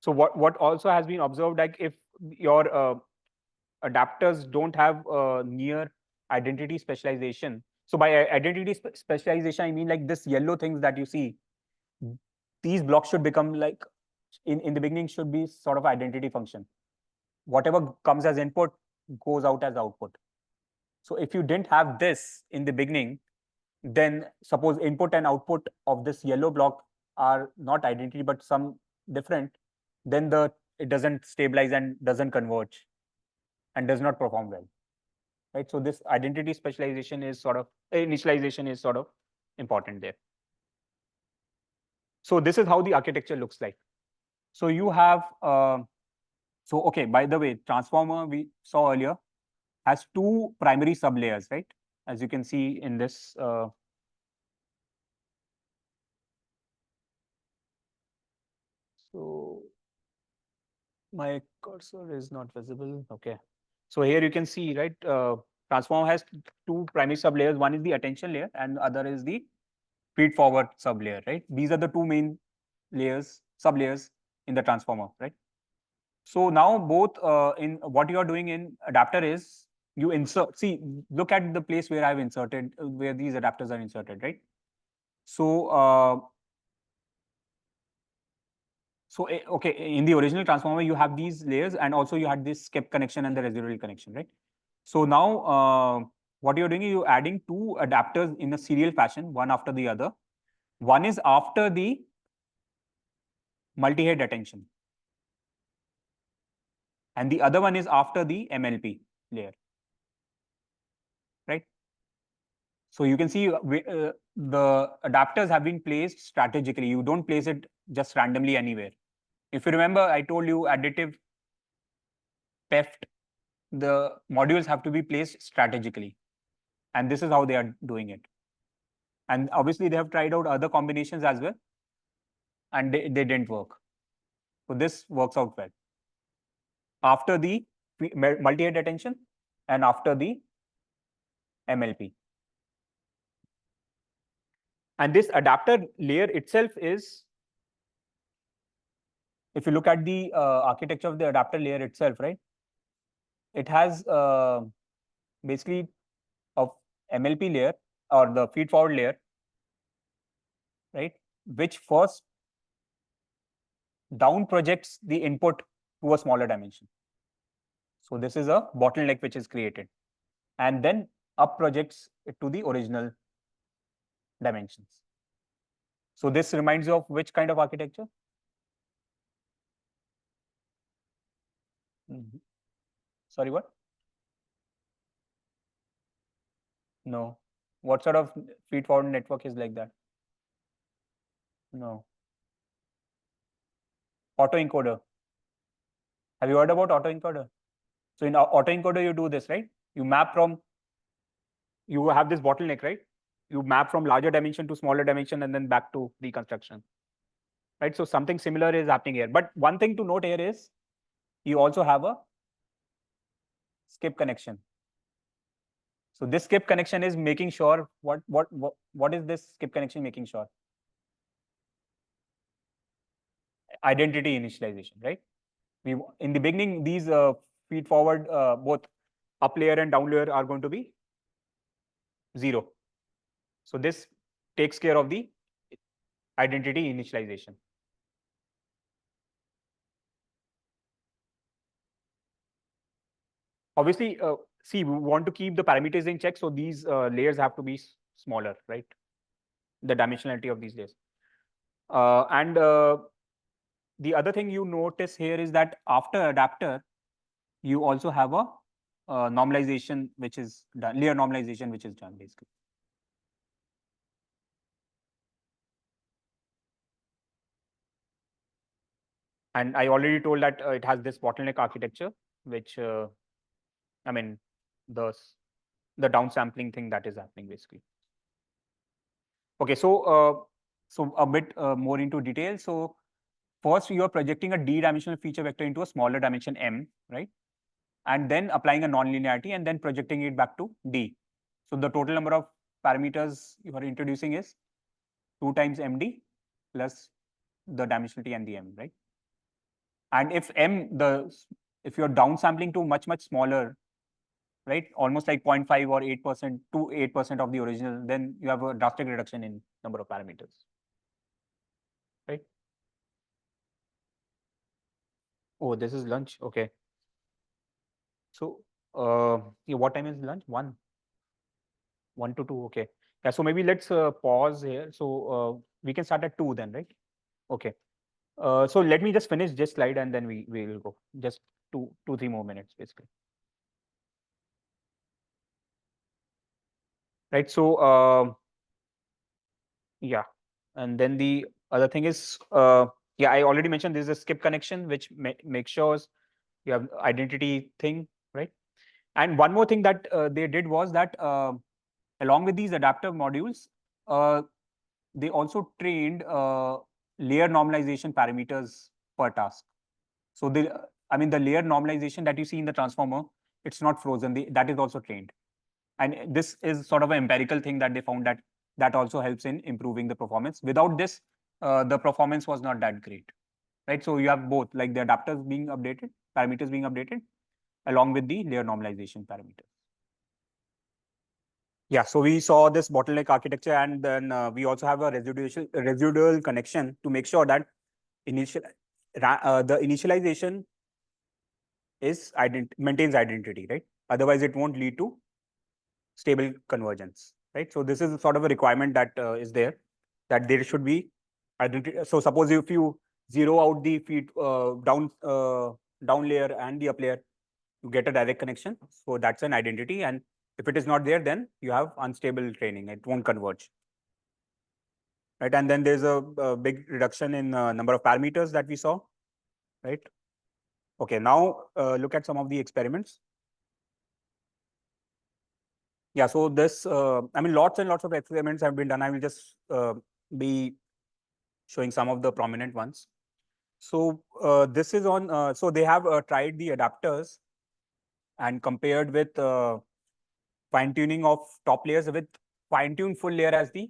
So what also has been observed, like if your adapters don't have near identity specialization. So by identity specialization, I mean like this yellow things that you see, these blocks should become like in the beginning should be sort of identity function. Whatever comes as input goes out as output. So if you didn't have this in the beginning, then suppose input and output of this yellow block are not identity but some different, then it doesn't stabilize and doesn't converge and does not perform well, right? So this identity specialization is sort of initialization is sort of important there. So this is how the architecture looks like. So you have so okay, by the way, transformer we saw earlier has two primary sublayers, right? As you can see in this so my cursor is not visible. Okay. So here you can see, right, transformer has two primary sublayers. One is the attention layer and the other is the feed forward sublayer, right? These are the two main layers, sublayers in the transformer, right? So now both in what you are doing in adapter is you insert, see, look at the place where I've inserted, where these adapters are inserted, right? So, okay, in the original transformer, you have these layers and also you had this kept connection and the residual connection, right? So now what you're doing is you're adding two adapters in a serial fashion, one after the other. One is after the multi-head attention, and the other one is after the MLP layer, right? So you can see the adapters have been placed strategically. You don't place it just randomly anywhere. If you remember, I told you additive PEFT, the modules have to be placed strategically. And this is how they are doing it. And obviously, they have tried out other combinations as well, and they didn't work. So this works out well. After the multi-head attention and after the MLP. And this adapter layer itself is, if you look at the architecture of the adapter layer itself, right, it has basically a MLP layer or the feed forward layer, right, which first down projects the input to a smaller dimension. So this is a bottleneck which is created. and then up projects it to the original dimensions. So this reminds you of which kind of architecture? Sorry, what? No. What sort of feed-forward network is like that? No. Autoencoder. Have you heard about autoencoder? So in autoencoder, you do this, right? You map from, you have this bottleneck, right? You map from larger dimension to smaller dimension and then back to reconstruction, right? So something similar is happening here. But one thing to note here is you also have a skip connection. So this skip connection is making sure what is this skip connection making sure? Identity initialization, right? We in the beginning these feed forward both up layer and down layer are going to be 0. So this takes care of the identity initialization. Obviously, see, we want to keep the parameters in check, so these layers have to be smaller, right? The dimensionality of these layers. And the other thing you notice here is that after adapter, you also have a normalization, which is done, layer normalization, which is done basically. And I already told that it has this bottleneck architecture, which I mean, the downsampling thing that is happening basically. Okay, so a bit more into detail. So first, you are projecting a d-dimensional feature vector into a smaller dimension m, right? And then applying a nonlinearity and then projecting it back to d. So the total number of parameters you are introducing is 2 times md plus the dimensionality and the m, right? And if if you're downsampling to much smaller, right, almost like 0.5 or 8% to 8% of the original, then you have a drastic reduction in number of parameters, right? Oh, this is lunch. Okay. So, yeah, what time is lunch? 1 to 2. Okay. Yeah. So maybe let's pause here. So we can start at 2 then, right? Okay. So let me just finish this slide and then we will go. Just 3 more minutes basically. Right. So yeah. And then the other thing is, yeah, I already mentioned this is a skip connection, which makes sure you have identity thing, right? And one more thing that they did was that along with these adaptive modules, they also trained layer normalization parameters per task. So I mean, the layer normalization that you see in the transformer, it's not frozen. That is also trained. And this is sort of an empirical thing that they found that also helps in improving the performance. Without this, the performance was not that great, right? So you have both, like the adapters being updated, parameters being updated, along with the layer normalization parameters. Yeah, so we saw this bottleneck architecture, and then we also have a residual connection to make sure that the initialization is maintains identity, right? Otherwise, it won't lead to stable convergence, right? So this is sort of a requirement that is there, that there should be identity. So suppose if you zero out the feed down layer and the up layer, you get a direct connection. So that's an identity, and if it is not there, then you have unstable training. It won't converge, right? And then there's a big reduction in number of parameters that we saw, right? Okay, now look at some of the experiments. Yeah, so this, I mean, lots and lots of experiments have been done. I will just be showing some of the prominent ones. So this is on, so they have tried the adapters and compared with fine tuning of top layers with fine tuned full layer as the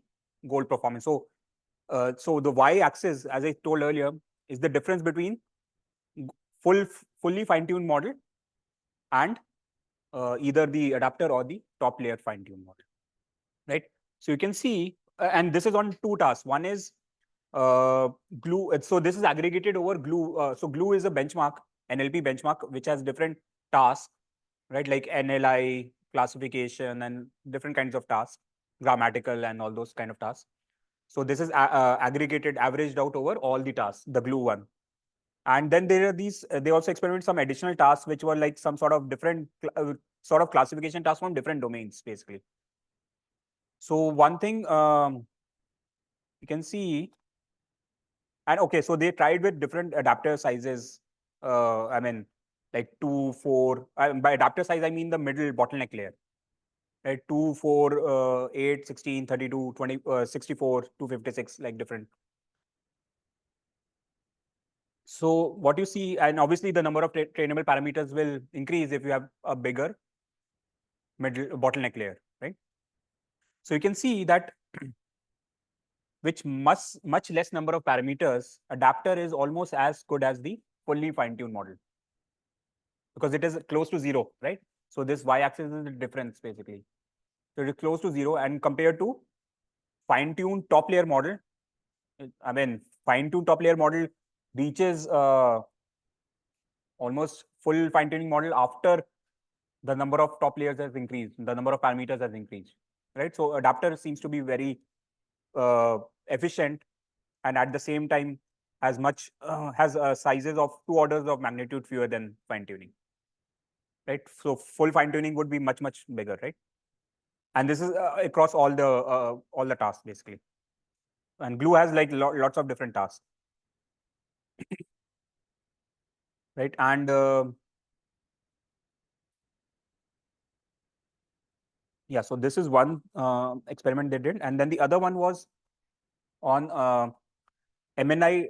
goal performance. So, so the y-axis, as I told earlier, is the difference between fully fine tuned model and either the adapter or the top layer fine tuned model, right? So you can see, and this is on 2 tasks. One is glue. So this is aggregated over glue. So glue is a benchmark, NLP benchmark, which has different tasks, right? Like NLI, classification, and different kinds of tasks, grammatical and all those kind of tasks. So this is aggregated, averaged out over all the tasks, the glue one. And then there are these, they also experiment some additional tasks, which were like some sort of different sort of classification tasks from different domains, basically. So one thing you can see, and okay, so they tried with different adapter sizes. I mean, like 2, 4. By adapter size, I mean the middle bottleneck layer. Right, 2, 4, 8, 16, 32, 20, 64, 256, like different. So what you see, and obviously the number of trainable parameters will increase if you have a bigger middle bottleneck layer, right? So you can see that with much less number of parameters, adapter is almost as good as the fully fine-tuned model, because it is close to 0, right? So this y-axis is the difference, basically. So it is close to 0, and compared to fine-tuned top layer model, I mean, fine-tuned top layer model reaches almost full fine-tuning model after the number of top layers has increased, the number of parameters has increased, right? So adapter seems to be very efficient, and at the same time has sizes of 2 orders of magnitude fewer than fine-tuning, right? So full fine-tuning would be much bigger, right? And this is across all the tasks, basically. And glue has like lots of different tasks, right? And yeah, so this is one experiment they did, and then the other one was on MNLI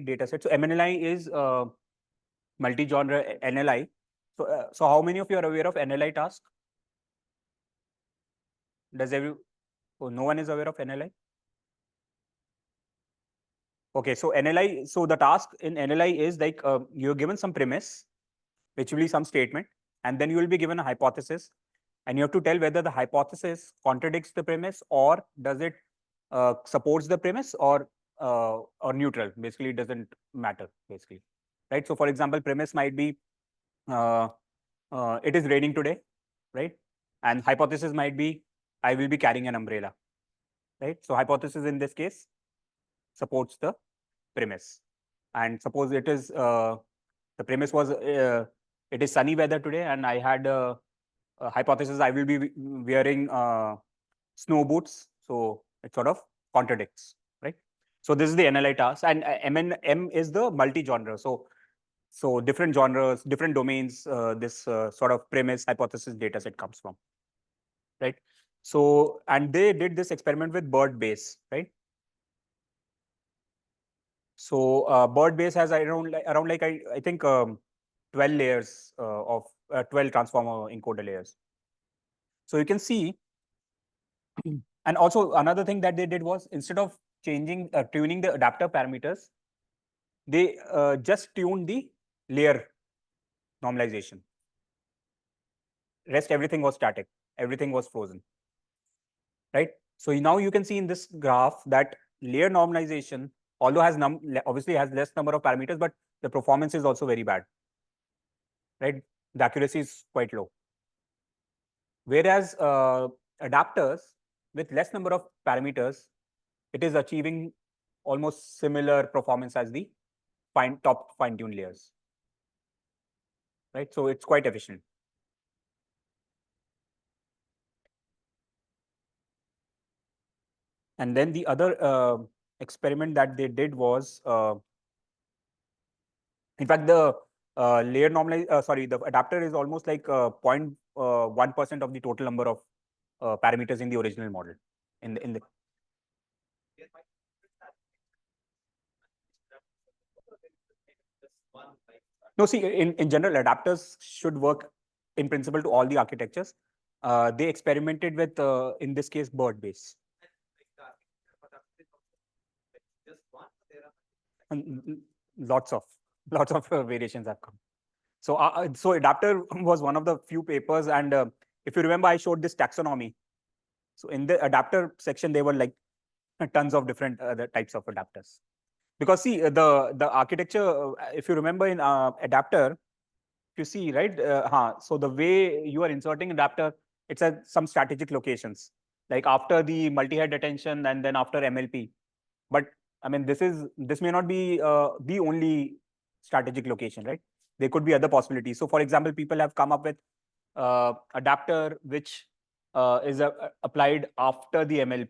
dataset. So MNLI is multi-genre NLI. So how many of you are aware of NLI task? Oh, no one is aware of NLI? Okay, so NLI, so the task in NLI is like you're given some premise, which will be some statement, and then you will be given a hypothesis, and you have to tell whether the hypothesis contradicts the premise, or does it supports the premise, or neutral. Basically, it doesn't matter, basically, right? So for example, premise might be it is raining today, right? And hypothesis might be I will be carrying an umbrella, right? So hypothesis in this case supports the premise. And suppose it is the premise was it is sunny weather today, and I had a hypothesis I will be wearing snow boots. So it sort of contradicts, right? So this is the NLI task, and M is the multi-genre. So different genres, different domains, this sort of premise, hypothesis, data set comes from, right? So, and they did this experiment with BERT base, right? So BERT base has around like I think 12 layers of 12 transformer encoder layers. So you can see, and also another thing that they did was, instead of changing tuning the adapter parameters, they just tuned the layer normalization. Rest everything was static, everything was frozen, right? So now you can see in this graph that layer normalization, although has obviously has less number of parameters, but the performance is also very bad, right? The accuracy is quite low. Whereas adapters with less number of parameters, it is achieving almost similar performance as the top fine-tuned layers, right? So it's quite efficient. And then the other experiment that they did was, in fact, the layer the adapter is almost like 0.1% of the total number of parameters in the original model. In the No, see, in general, adapters should work in principle to all the architectures. They experimented with, in this case, BERT base. And lots of variations have come. So adapter was one of the few papers, and if you remember, I showed this taxonomy. So in the adapter section, there were like tons of different other types of adapters. Because see, the architecture, if you remember in adapter, you see, right? So the way you are inserting adapter, it's at some strategic locations, like after the multi-head attention and then after MLP. But I mean, this may not be the only strategic location, right? There could be other possibilities. So, for example, people have come up with adapter which is applied after the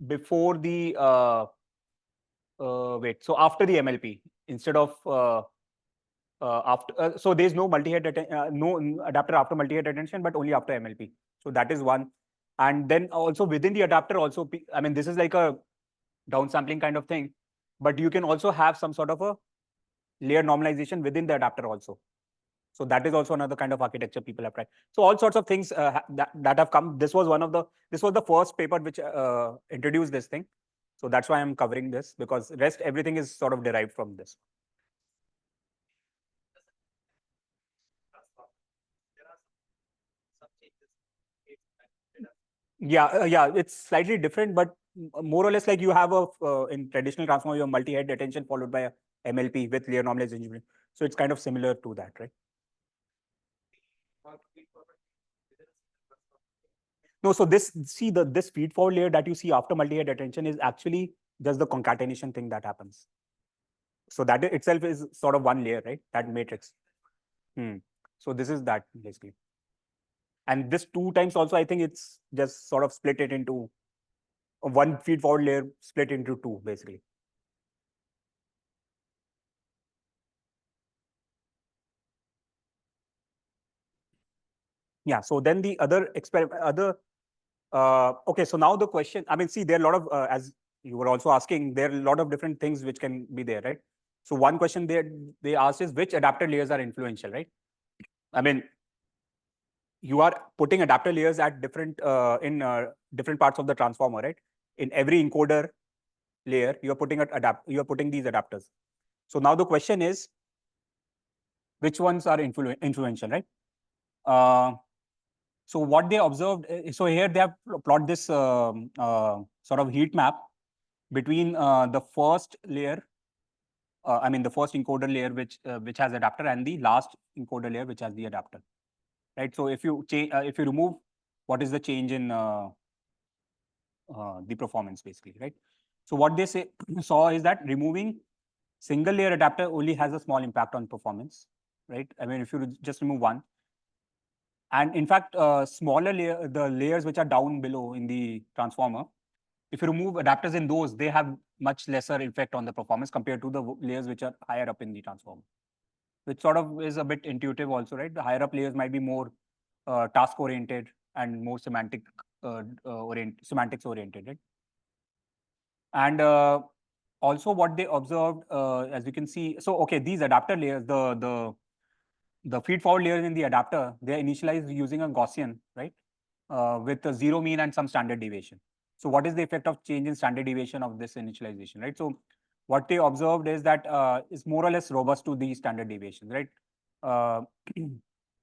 before the wait. So after the MLP instead of after. So there's no no adapter after multi-head attention, but only after MLP. So that is one. And then also within the adapter also, I mean, this is like a downsampling kind of thing, but you can also have some sort of a layer normalization within the adapter also. So that is also another kind of architecture people have tried. So all sorts of things that have come. This was the first paper which introduced this thing. So that's why I'm covering this, because rest everything is sort of derived from this. Yeah, it's slightly different, but more or less like you have in traditional transformer, your multi-head attention followed by a MLP with layer normalization. So it's kind of similar to that, right? No, so this feed forward layer that you see after multi-head attention is actually just the concatenation thing that happens. So that itself is sort of one layer, right? That matrix. So this is that basically. And this 2 times also, I think it's just sort of split it into one feed forward layer split into 2 basically. Yeah. So then the other okay. So now the question, I mean, see, there are a lot of, as you were also asking, there are a lot of different things which can be there, right? So one question they asked is which adapter layers are influential, right? I mean, you are putting adapter layers at different in different parts of the transformer, right? In every encoder layer, you are putting these adapters. So now the question is, which ones are influential, right? So what they observed, so here they have plotted this sort of heat map between the first layer, I mean the first encoder layer which has adapter, and the last encoder layer which has the adapter, right? So if you remove, what is the change in the performance basically, right? So what they saw is that removing single layer adapter only has a small impact on performance, right? I mean, if you just remove one, and in fact, smaller the layers which are down below in the transformer, if you remove adapters in those, they have much lesser effect on the performance compared to the layers which are higher up in the transformer, which sort of is a bit intuitive also, right? The higher up layers might be more task oriented and more semantics oriented, right? And also what they observed, as you can see, so okay, these adapter layers, the feed forward layers in the adapter, they are initialized using a Gaussian, right? With a zero mean and some standard deviation. So what is the effect of change in standard deviation of this initialization, right? So what they observed is that is more or less robust to the standard deviation, right? Uh,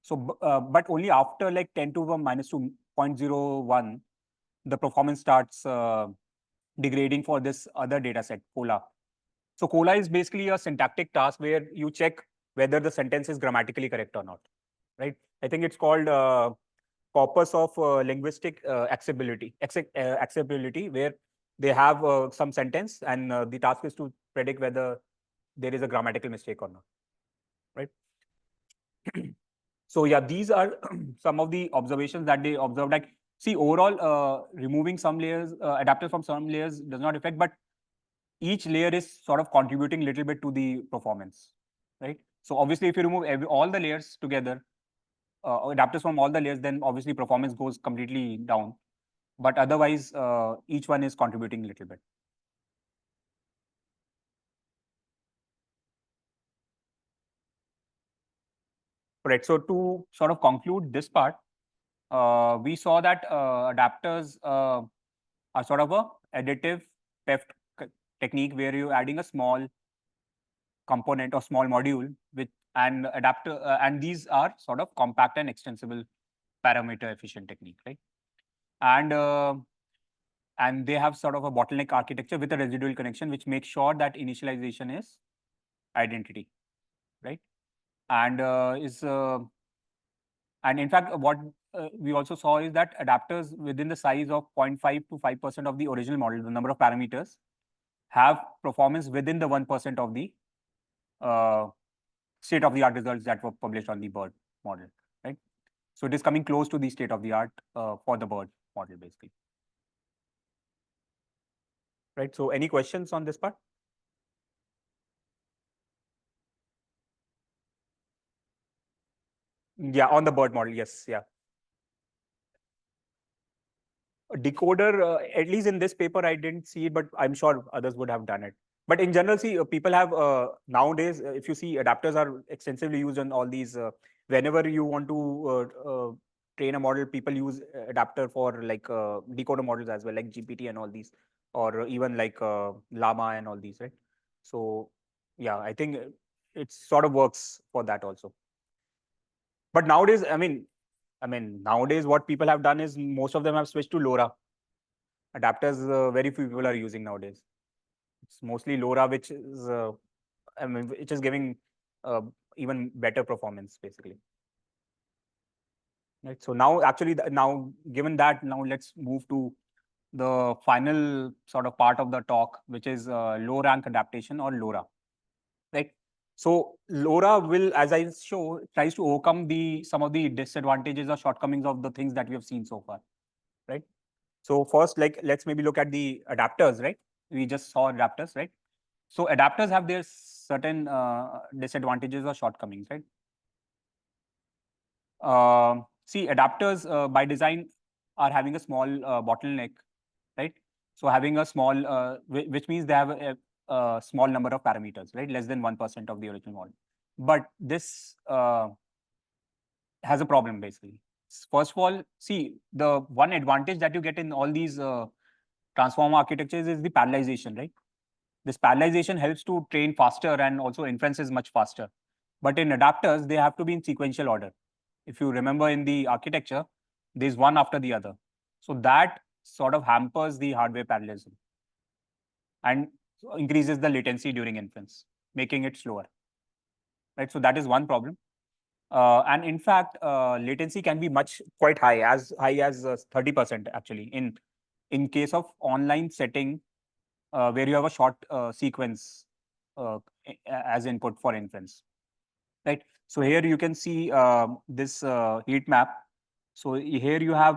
but only after like 10 to the minus 2.01, the performance starts degrading for this other data set, COLA. So COLA is basically a syntactic task where you check whether the sentence is grammatically correct or not, right? I think it's called corpus of linguistic acceptability, where they have some sentence, and the task is to predict whether there is a grammatical mistake or not, right? So yeah, these are some of the observations that they observed. Like, see, overall, removing some layers, adapters from some layers does not affect, but each layer is sort of contributing a little bit to the performance, right? So obviously, if you remove all the layers together, adapters from all the layers, then obviously performance goes completely down. But otherwise, each one is contributing a little bit. Right. So to sort of conclude this part, we saw that adapters are sort of a additive PEFT technique where you're adding a small component or small module with an adapter, and these are sort of compact and extensible parameter efficient technique, right? And they have sort of a bottleneck architecture with a residual connection, which makes sure that initialization is identity, right? And And in fact, what we also saw is that adapters within the size of 0.5 to 5% of the original model, the number of parameters, have performance within the 1% of the state-of-the-art results that were published on the BERT model, right? So it is coming close to the state-of-the-art for the BERT model, basically. Right. So any questions on this part? Yeah, on the BERT model, yes, yeah. A decoder, at least in this paper, I didn't see it, but I'm sure others would have done it. But in general, see, people have nowadays, if you see, adapters are extensively used on all these. Whenever you want to train a model, people use adapter for like decoder models as well, like GPT and all these, or even like Llama and all these, right? So yeah, I think it sort of works for that also. But nowadays, nowadays what people have done is most of them have switched to LoRa adapters. Very few people are using nowadays. It's mostly LoRa, which is which is giving uh, even better performance basically. Right. So now, actually, now given that, now let's move to the final sort of part of the talk, which is low rank adaptation or LoRa. Right. So LoRa will, as I show, tries to overcome some of the disadvantages or shortcomings of the things that we have seen so far. Right. So first, like, let's maybe look at the adapters, right? We just saw adapters, right? So adapters have their certain disadvantages or shortcomings, right? See, adapters by design are having a small bottleneck, right? So having a small, which means they have a small number of parameters, right? Less than 1% of the original model. But this has a problem basically. First of all, see, the one advantage that you get in all these transformer architectures is the parallelization, right? This parallelization helps to train faster and also inference is much faster. But in adapters, they have to be in sequential order. If you remember in the architecture, there's one after the other. So that sort of hampers the hardware parallelism and increases the latency during inference, making it slower. Right. So that is one problem. And in fact, latency can be quite high as 30% actually in case of online setting where you have a short sequence as input for inference, right? So here you can see this heat map. So here you have,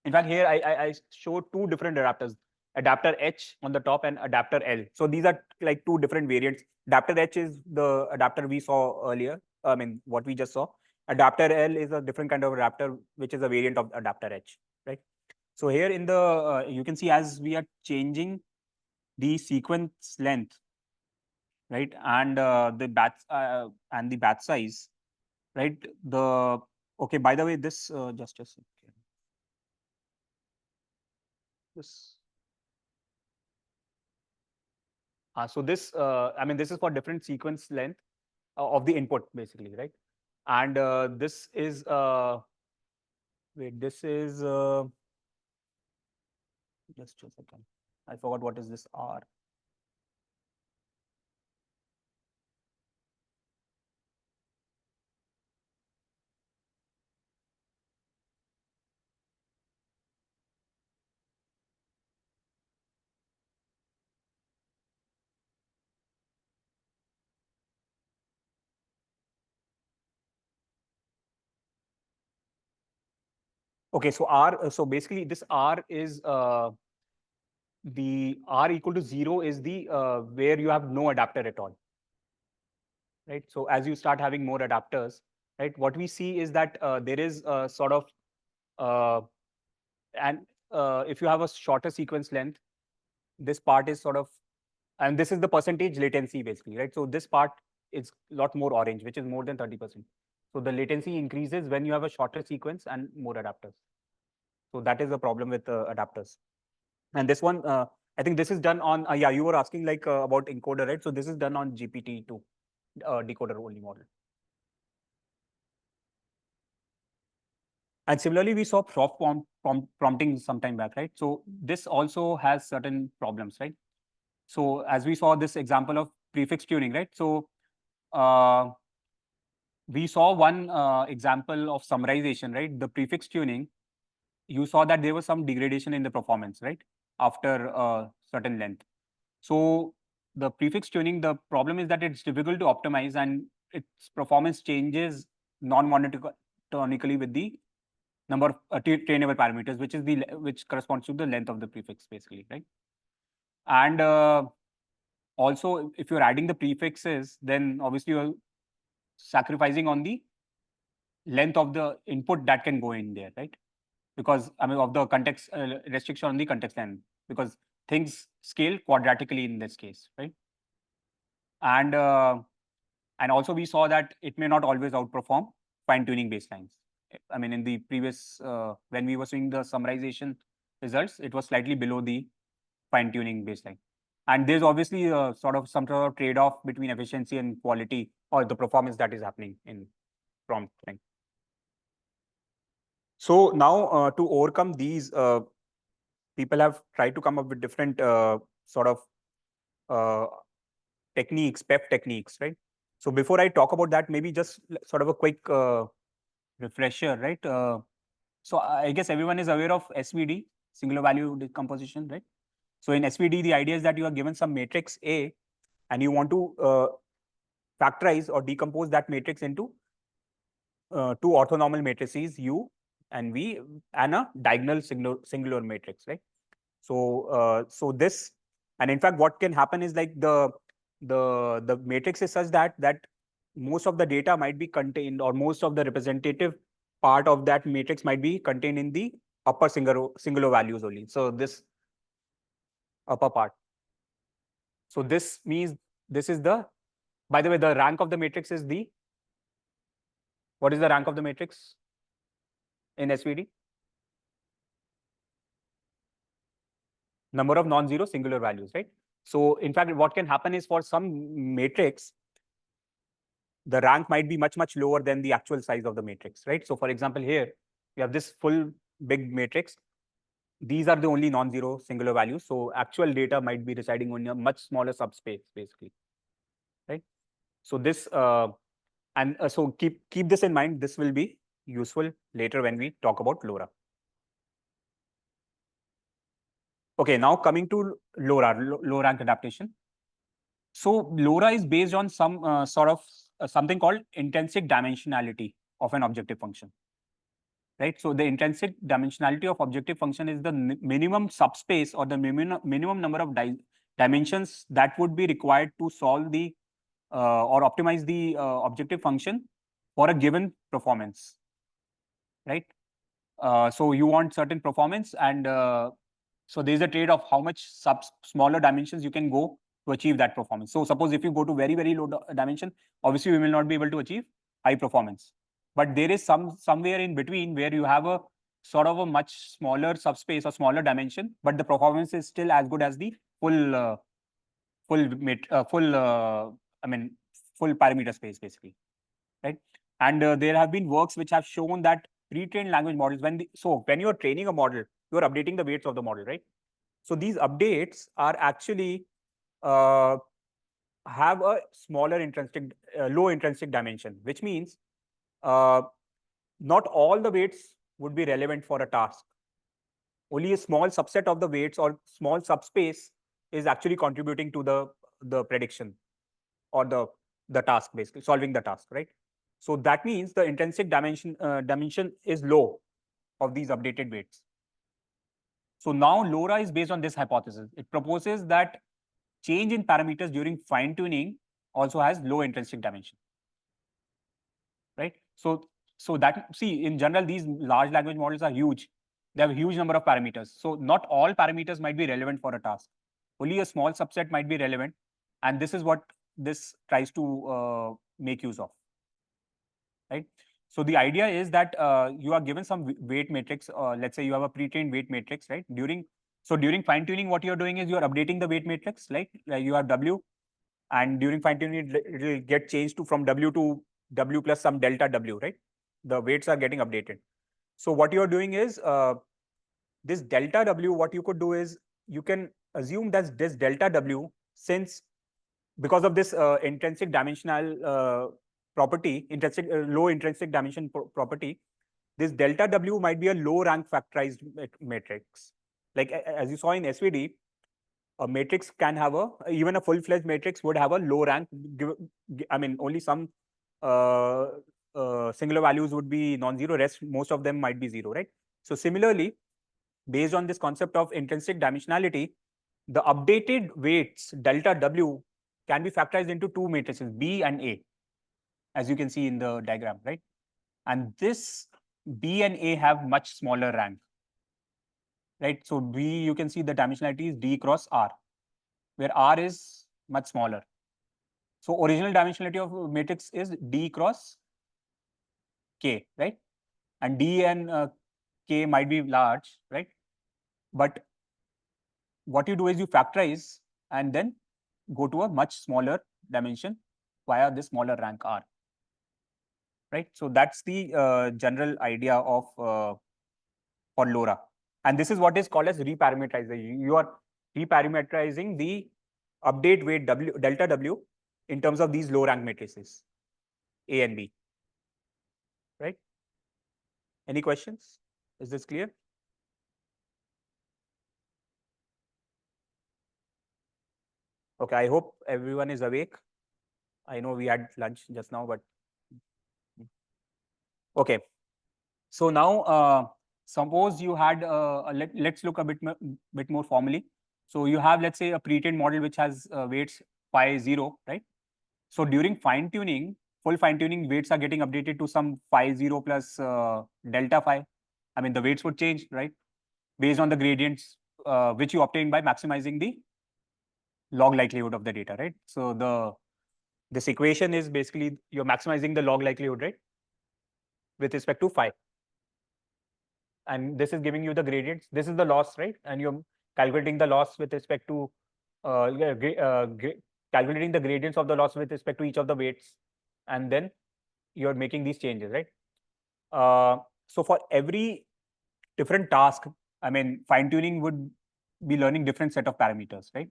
in fact, here I showed two different adapters, adapter H on the top and adapter L. So these are like two different variants. Adapter H is the adapter we saw earlier. I mean, what we just saw. Adapter L is a different kind of adapter, which is a variant of adapter H, right? So here in the, you can see as we are changing the sequence length, right, and the batch size, right? The okay. By the way, this just a second. This so this this is for different sequence length of the input basically, right? And this is wait, this is just a second. I forgot what is this R. Okay, so R. So basically, this R is the R equal to 0 is the where you have no adapter at all, right? So as you start having more adapters, right, what we see is that there is a sort of uh, and if you have a shorter sequence length, this part is sort of, and this is the percentage latency basically, right? So this part is a lot more orange, which is more than 30%. So the latency increases when you have a shorter sequence and more adapters. So that is the problem with adapters. And this one, I think this is done on, yeah, you were asking like about encoder, right? So this is done on GPT-2 decoder only model. And similarly, we saw prompting some time back, right? So this also has certain problems, right? So as we saw this example of prefix tuning, right? So we saw one example of summarization, right? The prefix tuning, you saw that there was some degradation in the performance, right? After a certain length. So the prefix tuning, the problem is that it's difficult to optimize and its performance changes non-monotonically with the number of trainable parameters, which corresponds to the length of the prefix, basically, right? And also, if you're adding the prefixes, then obviously you're sacrificing on the length of the input that can go in there, right? Because I mean, of the context restriction on the context length, because things scale quadratically in this case, right? And also we saw that it may not always outperform fine-tuning baselines. I mean, in the previous when we were seeing the summarization results, it was slightly below the fine-tuning baseline. And there's obviously some sort of trade-off between efficiency and quality or the performance that is happening in prompting. So now to overcome these, people have tried to come up with different sort of techniques, PEFT techniques, right? So before I talk about that, maybe just sort of a quick refresher, right? So I guess everyone is aware of SVD, singular value decomposition, right? So in SVD, the idea is that you are given some matrix A and you want to factorize or decompose that matrix into two orthonormal matrices U and V and a diagonal singular matrix, right? So so this, and in fact, what can happen is like the matrix is such that most of the data might be contained, or most of the representative part of that matrix might be contained in the upper singular values only. So this upper part. So this means this is the, by the way, the rank of the matrix is the, what is the rank of the matrix in SVD? Number of non-zero singular values, right? So in fact, what can happen is for some matrix, the rank might be much, much lower than the actual size of the matrix, right? So for example, here, we have this full big matrix. These are the only non-zero singular values. So actual data might be residing on a much smaller subspace, basically, right? So this, so keep this in mind. This will be useful later when we talk about LoRA. Okay, now coming to LoRA, low rank adaptation. So LoRA is based on some sort of something called intrinsic dimensionality of an objective function, right? So the intrinsic dimensionality of objective function is the minimum subspace or the minimum number of dimensions that would be required to solve the or optimize the objective function for a given performance, right? So you want certain performance, and so there's a trade of how much smaller dimensions you can go to achieve that performance. So suppose if you go to very, very low dimension, obviously we will not be able to achieve high performance. But there is somewhere in between where you have a sort of a much smaller subspace or smaller dimension, but the performance is still as good as the full full parameter space, basically, right? And there have been works which have shown that pre-trained language models, when you're training a model, you're updating the weights of the model, right? So these updates are actually have a smaller low intrinsic dimension, which means not all the weights would be relevant for a task. Only a small subset of the weights or small subspace is actually contributing to the prediction or the task, basically solving the task, right? So that means the intrinsic dimension is low of these updated weights. So now LoRA is based on this hypothesis. It proposes that change in parameters during fine tuning also has low intrinsic dimension, right? So that, see, in general, these large language models are huge. They have a huge number of parameters. So not all parameters might be relevant for a task. Only a small subset might be relevant. And this is what this tries to make use of, right? So the idea is that you are given some weight matrix. Let's say you have a pre-trained weight matrix, right? During fine tuning, what you're doing is you're updating the weight matrix, like you have W, and during fine tuning, it will get changed from W to W plus some delta W, right? The weights are getting updated. So what you're doing is this delta W, what you could do is you can assume that this delta W, since because of this intrinsic dimensional property, low intrinsic dimension property, this delta W might be a low rank factorized matrix. Like as you saw in SVD, a matrix can have even a full-fledged matrix would have a low rank. I mean, only some singular values would be non-zero. Rest, most of them might be zero, right? So similarly, based on this concept of intrinsic dimensionality, the updated weights delta W can be factorized into two matrices, B and A, as you can see in the diagram, right? And this B and A have much smaller rank, right? So B, you can see the dimensionality is D cross R, where R is much smaller. So original dimensionality of matrix is D cross K, right? And D and K might be large, right? But what you do is you factorize and then go to a much smaller dimension via this smaller rank R, right? So that's the general idea of for LoRa. And this is what is called as reparameterization. You are reparameterizing the update weight delta W in terms of these low rank matrices, A and B, right? Any questions? Is this clear? Okay, I hope everyone is awake. I know we had lunch just now, but okay. So now, suppose you had, let's look a bit more formally. So you have, let's say, a pre-trained model which has weights phi 0, right? So during fine tuning, full fine tuning, weights are getting updated to some phi 0 plus delta phi. I mean, the weights would change, right? Based on the gradients which you obtain by maximizing the log likelihood of the data, right? So this equation is basically you're maximizing the log likelihood, right? With respect to phi. And this is giving you the gradients. This is the loss, right? And you're calculating the loss with respect to calculating the gradients of the loss with respect to each of the weights. And then you're making these changes, right? So for every different task, I mean, fine tuning would be learning different set of parameters, right?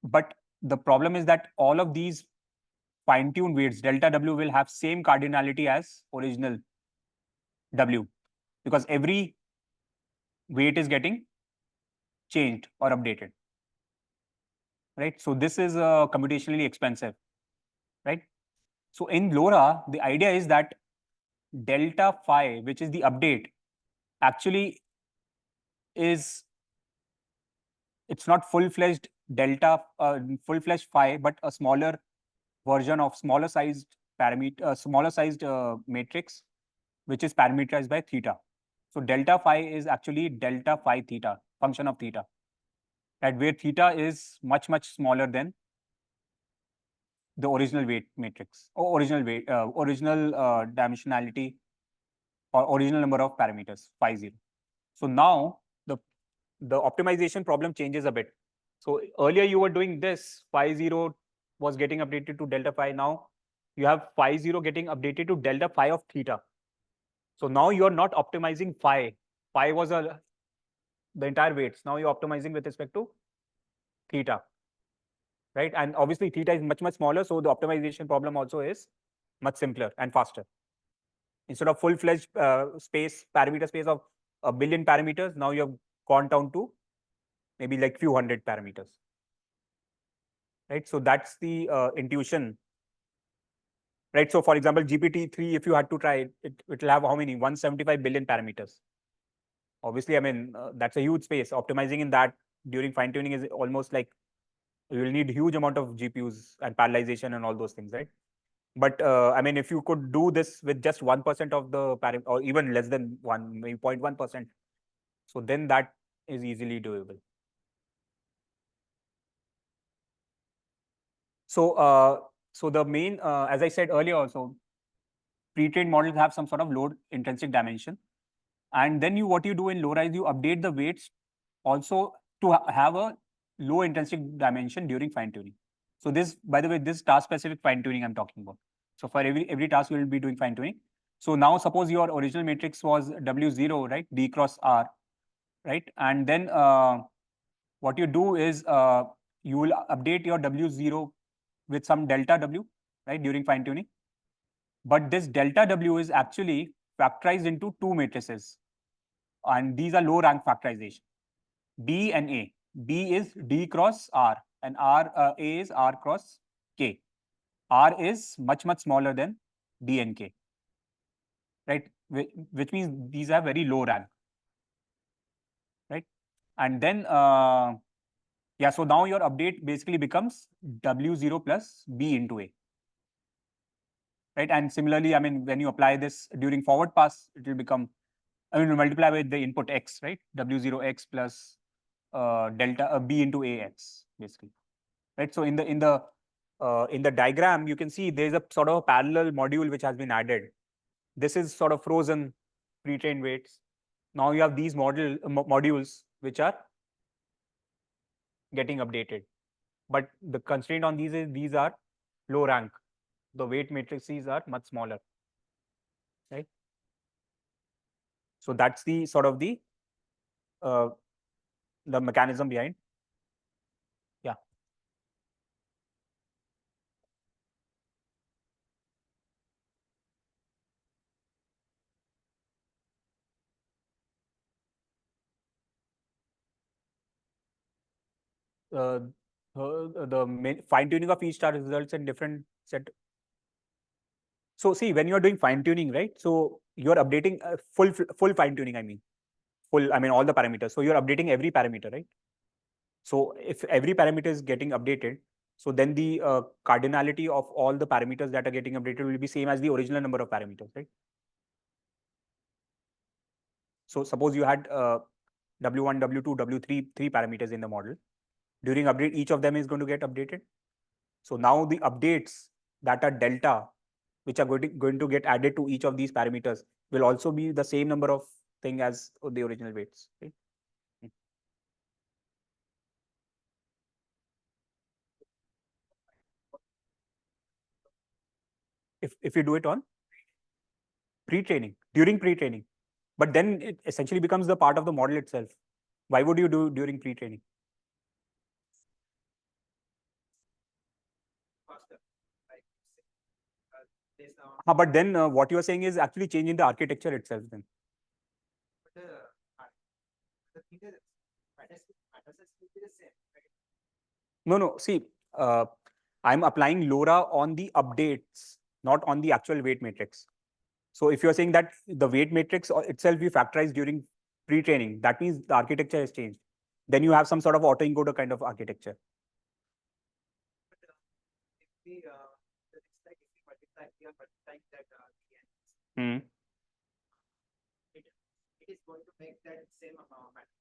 But the problem is that all of these fine-tuned weights, delta W, will have same cardinality as original W, because every weight is getting changed or updated, right? So this is computationally expensive, right? So in LoRa, the idea is that delta phi, which is the update, actually is, it's not full-fledged delta, full-fledged phi, but a smaller version of smaller sized parameter, smaller sized matrix, which is parameterized by theta. So delta phi is actually delta phi theta, function of theta, right? Where theta is much, much smaller than the original weight matrix, or original weight, original dimensionality, or original number of parameters, phi 0. So now the optimization problem changes a bit. So earlier you were doing this, phi 0 was getting updated to delta phi. Now you have phi 0 getting updated to delta phi of theta. So now you're not optimizing phi. Phi was the entire weights. Now you're optimizing with respect to theta, right? And obviously theta is much, much smaller. So the optimization problem also is much simpler and faster. Instead of full-fledged parameter space of a billion parameters, now you have gone down to maybe like few hundred parameters, right? So that's the intuition, right? So for example, GPT-3, if you had to try it, it will have how many? 175 billion parameters. Obviously, I mean, that's a huge space. Optimizing in that during fine tuning is almost like you will need huge amount of GPUs and parallelization and all those things, right? But I mean, if you could do this with just 1% of the or even less than one, maybe 0.1%, so then that is easily doable. So the main, as I said earlier, also pre-trained models have some sort of low intrinsic dimension, and then what you do in LoRa is you update the weights also to have a low intrinsic dimension during fine tuning. So this, by the way, this task specific fine tuning I'm talking about. So for every task, we will be doing fine tuning. So now suppose your original matrix was W0, right? D cross R, right? And then what you do is you will update your W0 with some delta W, right, during fine tuning. But this delta W is actually factorized into two matrices. And these are low rank factorization, B and A. B is D cross R and A is R cross K. R is much, much smaller than D and K, right? Which means these are very low rank, right? And then, yeah, so now your update basically becomes W0 plus B into A, right? And similarly, I mean, when you apply this during forward pass, it will become, I mean, you multiply with the input X, right? W0X plus delta B into AX, basically, right? So in the diagram, you can see there's a sort of a parallel module which has been added. This is sort of frozen pre-trained weights. Now you have these modules which are getting updated. But the constraint on these is these are low rank. The weight matrices are much smaller, right? So that's the sort of the mechanism behind. Yeah. The fine tuning of each star results in different set. So see, when you're doing fine tuning, right? So you're updating full fine tuning. I mean, all the parameters. So you're updating every parameter, right? So if every parameter is getting updated, so then the cardinality of all the parameters that are getting updated will be same as the original number of parameters, right? So suppose you had W1, W2, W3, three parameters in the model. During update, each of them is going to get updated. So now the updates that are delta, which are going to get added to each of these parameters, will also be the same number of thing as the original weights, right? If you do it on pre-training, during pre-training, but then it essentially becomes the part of the model itself. Why would you do during pre-training? But then what you are saying is actually changing the architecture itself then. No. See, I'm applying LoRA on the updates, not on the actual weight matrix. So if you're saying that the weight matrix itself you factorize during pre-training, that means the architecture has changed. Then you have some sort of autoencoder kind of architecture. Hmm. It is going to make that same matrix.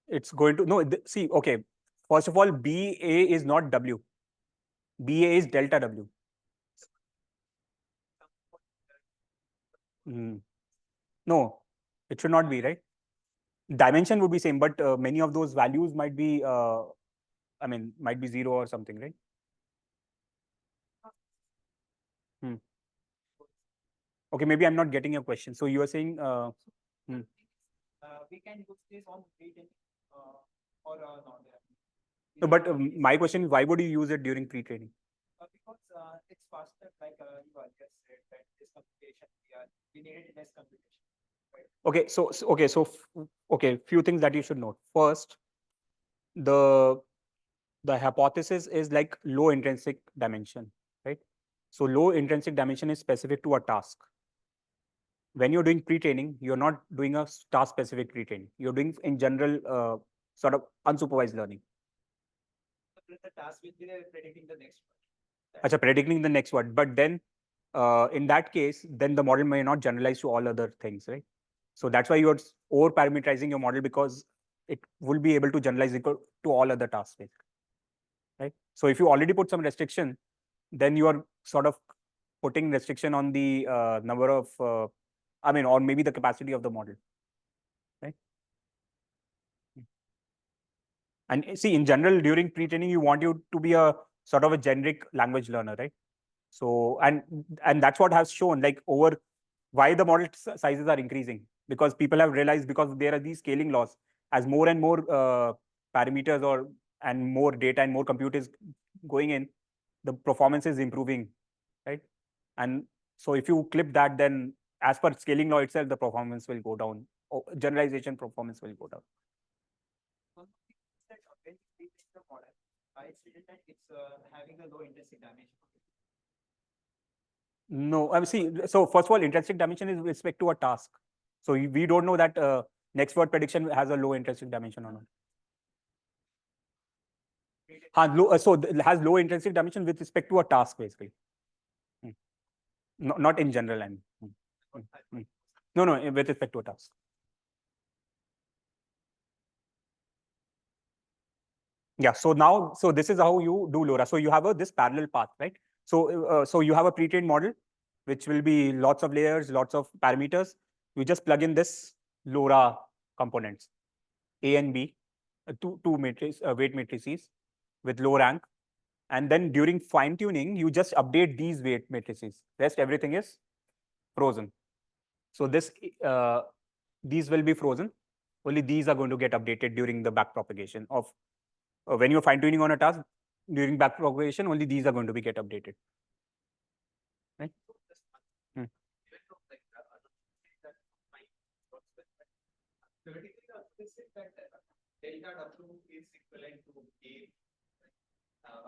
It's going to, no, see, okay. First of all, BA is not W. BA is delta W. No, it should not be, right? Dimension would be same, but many of those values might be, might be 0 or something, right? Okay, maybe I'm not getting your question. So you are saying, we can use this on pre-training or not. No, but my question is, why would you use it during pre-training? Because it's faster, like you just said, that this computation, we needed less computation. Right? Okay, few things that you should note. First, the hypothesis is like low intrinsic dimension, right? So low intrinsic dimension is specific to a task. When you're doing pre-training, you're not doing a task-specific pre-training. You're doing in general sort of unsupervised learning. The task will be predicting the next one. Predicting the next one. But then in that case, then the model may not generalize to all other things, right? So that's why you're over parameterizing your model, because it will be able to generalize it to all other tasks, right? So if you already put some restriction, then you are sort of putting restriction on the number of, or maybe the capacity of the model, right? And see, in general, during pre-training, you want you to be a sort of a generic language learner, right? So, and that's what has shown, like, over why the model sizes are increasing, because people have realized, because there are these scaling laws, as more and more parameters and more data and more compute is going in, the performance is improving, right? And so if you clip that, then as per scaling law itself, the performance will go down. Generalization performance will go down. Having a low intrinsic dimension. No, I mean, see, so first of all, intrinsic dimension is with respect to a task. So we don't know that next word prediction has a low intrinsic dimension or not. So it has low intrinsic dimension with respect to a task, basically. No, not in general. No, with respect to a task. Yeah. So now, so this is how you do LoRa. So you have this parallel path, right? So you have a pre-trained model, which will be lots of layers, lots of parameters. You just plug in this LoRa components, A and B, two matrices, weight matrices with low rank. And then during fine tuning, you just update these weight matrices. Rest everything is frozen. So these will be frozen. Only these are going to get updated during the back propagation of when you're fine tuning on a task. During back propagation, only these are going to be get updated. Right? Delta W is equivalent to A,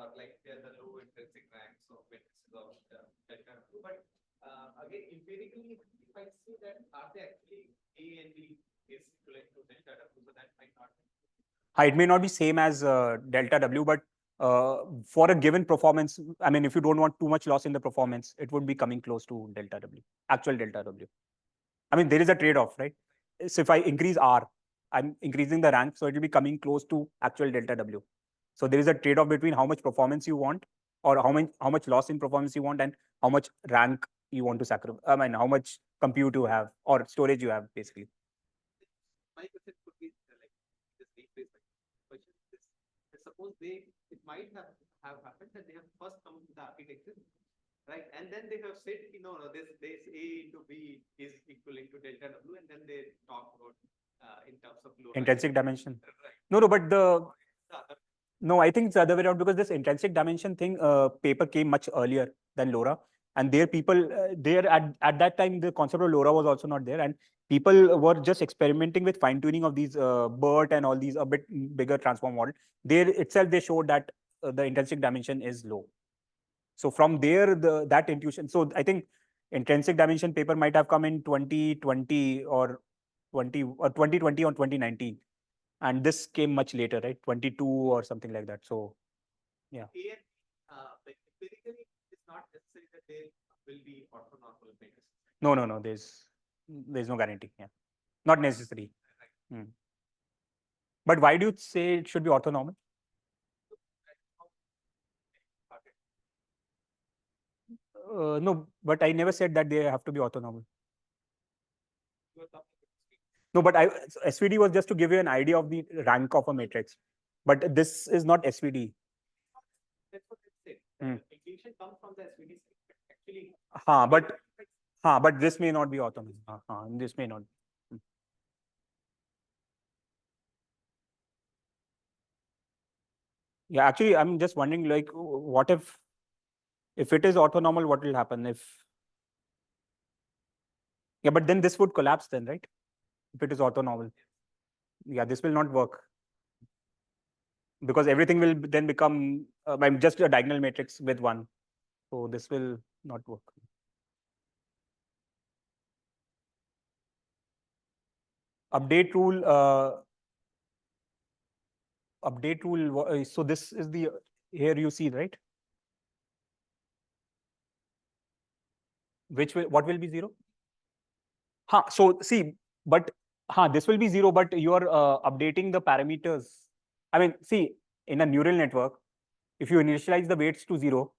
or like the low intrinsic ranks of matrices of delta W. But again, empirically, if I see that are they actually A and B is equivalent to delta W, so that might not be. It may not be same as delta W, but for a given performance, I mean, if you don't want too much loss in the performance, it would be coming close to delta W, actual delta W. I mean, there is a trade-off, right? So if I increase R, I'm increasing the rank, so it will be coming close to actual delta W. So there is a trade-off between how much performance you want, or how much loss in performance you want, and how much rank you want to sacrifice. I mean, how much compute you have or storage you have, basically. My question could be like this rephrase question. Suppose it might have happened that they have first come to the architecture, right? And then they have said, this A into B is equivalent to delta W, and then they talk about in terms of LoRa. Intrinsic dimension. Right. No, but no, I think it's the other way around, because this intrinsic dimension thing paper came much earlier than LoRa. And there people, there at that time, the concept of LoRa was also not there. And people were just experimenting with fine tuning of these BERT and all these a bit bigger transform model. There itself, they showed that the intrinsic dimension is low. So from there, that intuition. So I think intrinsic dimension paper might have come in 2020 or 2020 or 2019. And this came much later, right? 22 or something like that. So, yeah. Empirically, it's not necessary that they will be orthonormal matrices. No. There's no guarantee. Yeah, not necessary. But why do you say it should be orthonormal? No, but I never said that they have to be orthonormal. No, but SVD was just to give you an idea of the rank of a matrix. But this is not SVD. That's what it said. Intuition comes from the SVD. Actually, but this may not be orthonormal. This may not. Yeah, actually, I'm just wondering, like, what if it is orthonormal, what will happen if? Yeah, but then this would collapse then, right? If it is orthonormal. Yeah, this will not work. Because everything will then become just a diagonal matrix with one. So this will not work. Update rule. Update rule. So this is the here you see, right? What will be 0? So see, but this will be 0, but you are updating the parameters. I mean, see, in a neural network, if you initialize the weights to 0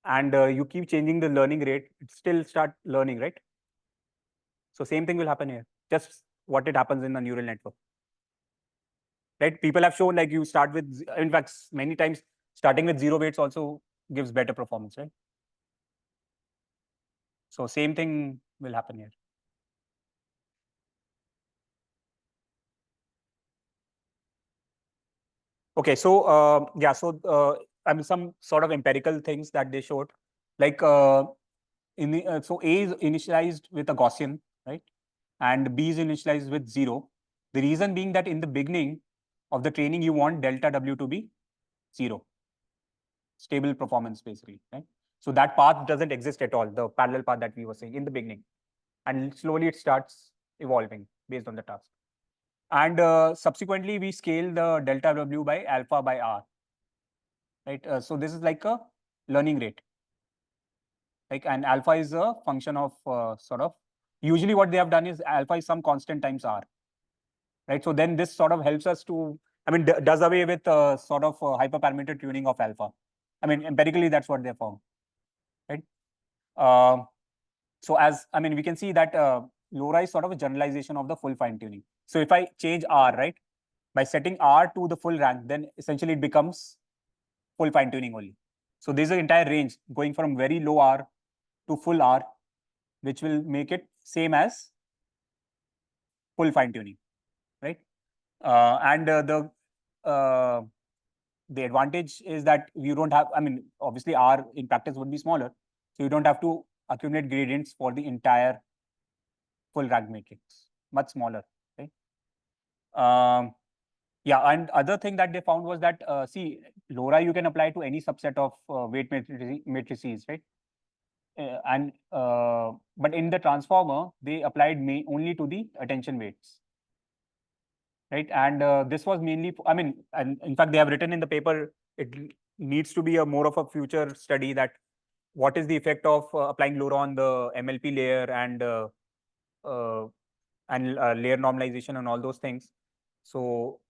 and you keep changing the learning rate, it still start learning, right? So same thing will happen here. Just what it happens in a neural network. Right? People have shown like you start with, in fact, many times starting with 0 weights also gives better performance, right? So same thing will happen here. Okay, so yeah, so some sort of empirical things that they showed, like so A is initialized with a Gaussian, right? And B is initialized with 0. The reason being that in the beginning of the training, you want delta W to be 0, stable performance basically, right? So that path doesn't exist at all, the parallel path that we were saying in the beginning. And slowly it starts evolving based on the task. And subsequently, we scale the delta W by alpha by R, right? So this is like a learning rate. Like, and alpha is a function of sort of, usually what they have done is alpha is some constant times R, right? So then this sort of helps us to, does away with sort of hyperparameter tuning of alpha. Empirically, that's what they found, right? So as, we can see that LoRa is sort of a generalization of the full fine tuning. So if I change R, right, by setting R to the full rank, then essentially it becomes full fine tuning only. So there's an entire range going from very low R to full R, which will make it same as full fine tuning, right? And the advantage is that you don't have, obviously R in practice would be smaller, so you don't have to accumulate gradients for the entire full rank matrix, much smaller, right? Yeah, and other thing that they found was that, see, LoRa you can apply to any subset of weight matrices, right? But in the transformer, they applied only to the attention weights, right? And this was mainly, and in fact, they have written in the paper, it needs to be a more of a future study that what is the effect of applying LoRa on the MLP layer and layer normalization and all those things. So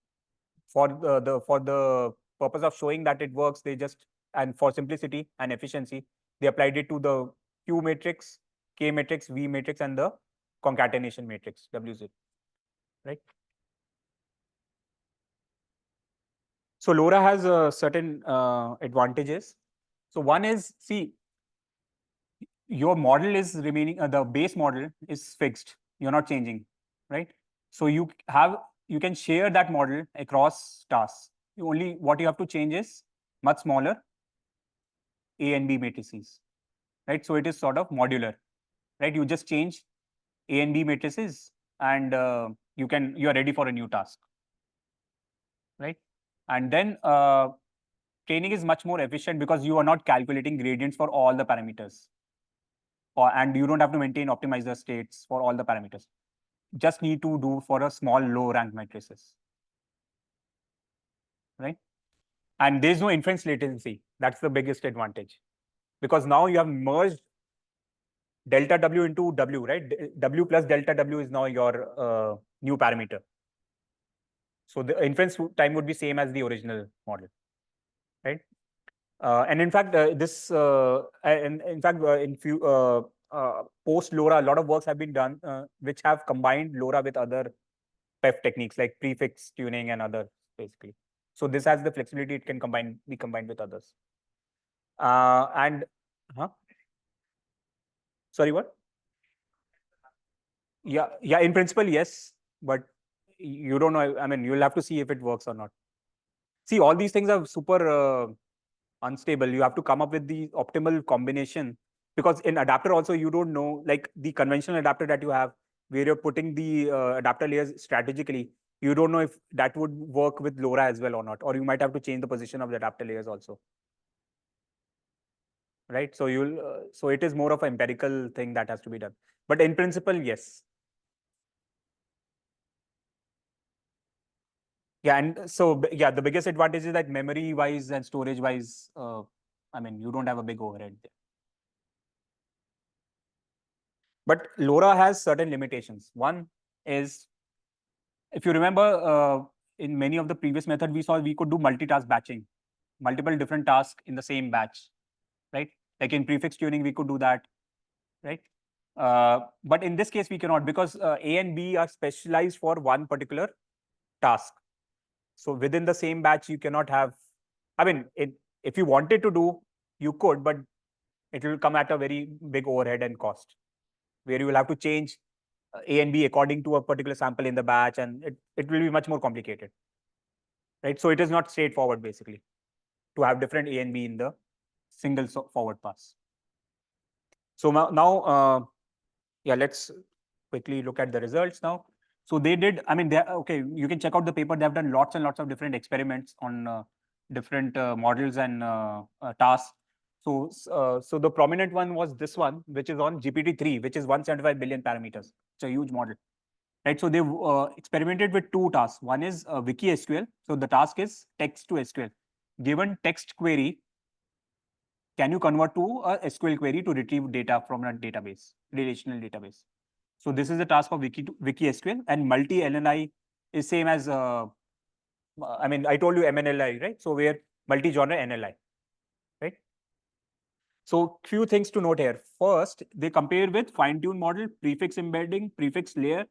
for the purpose of showing that it works, they just, and for simplicity and efficiency, they applied it to the Q matrix, K matrix, V matrix, and the concatenation matrix, WZ, right? So LoRa has certain advantages. So one is, see, your model is remaining, the base model is fixed. You're not changing, right? So you can share that model across tasks. What you have to change is much smaller A and B matrices, right? So it is sort of modular, right? You just change A and B matrices, and you are ready for a new task, right? And then training is much more efficient because you are not calculating gradients for all the parameters, and you don't have to maintain optimizer states for all the parameters. Just need to do for a small low rank matrices, right? And there's no inference latency. That's the biggest advantage, because now you have merged delta W into W, right? W plus delta W is now your new parameter. So the inference time would be same as the original model, right? And in fact, in few post LoRa, a lot of works have been done which have combined LoRa with other PEFT techniques like prefix tuning and others, basically. So this has the flexibility; it can be combined with others. And sorry, what? Yeah. In principle, yes, but you don't know. You'll have to see if it works or not. See, all these things are super unstable. You have to come up with the optimal combination, because in adapter also you don't know, like the conventional adapter that you have, where you're putting the adapter layers strategically. You don't know if that would work with LoRa as well or not, or you might have to change the position of the adapter layers also, right? So so it is more of an empirical thing that has to be done. But in principle, yes. Yeah, and so yeah, the biggest advantage is that memory-wise and storage-wise, you don't have a big overhead there. But LoRa has certain limitations. One is, if you remember, in many of the previous methods we saw, we could do multitask batching, multiple different tasks in the same batch, right? Like in prefix tuning, we could do that, right? But in this case, we cannot, because A and B are specialized for one particular task. So within the same batch, you cannot have, if you wanted to do, you could, but it will come at a very big overhead and cost, where you will have to change A and B according to a particular sample in the batch, and it will be much more complicated, right? So it is not straightforward, basically. to have different A and B in the single forward pass. So now, yeah, let's quickly look at the results now. So they did, I mean, okay, you can check out the paper. They have done lots and lots of different experiments on different models and tasks. So the prominent one was this one, which is on GPT-3, which is 175 billion parameters. It's a huge model, right? So they've experimented with two tasks. One is Wiki SQL. So the task is text to SQL. Given text query, can you convert to a SQL query to retrieve data from a database, relational database? So this is the task of Wiki SQL, and multi-LNI is same as, I mean, I told you MNLI, right? So we're multi-genre NLI, right? So few things to note here. First, they compare with fine-tune model, prefix embedding, prefix layer,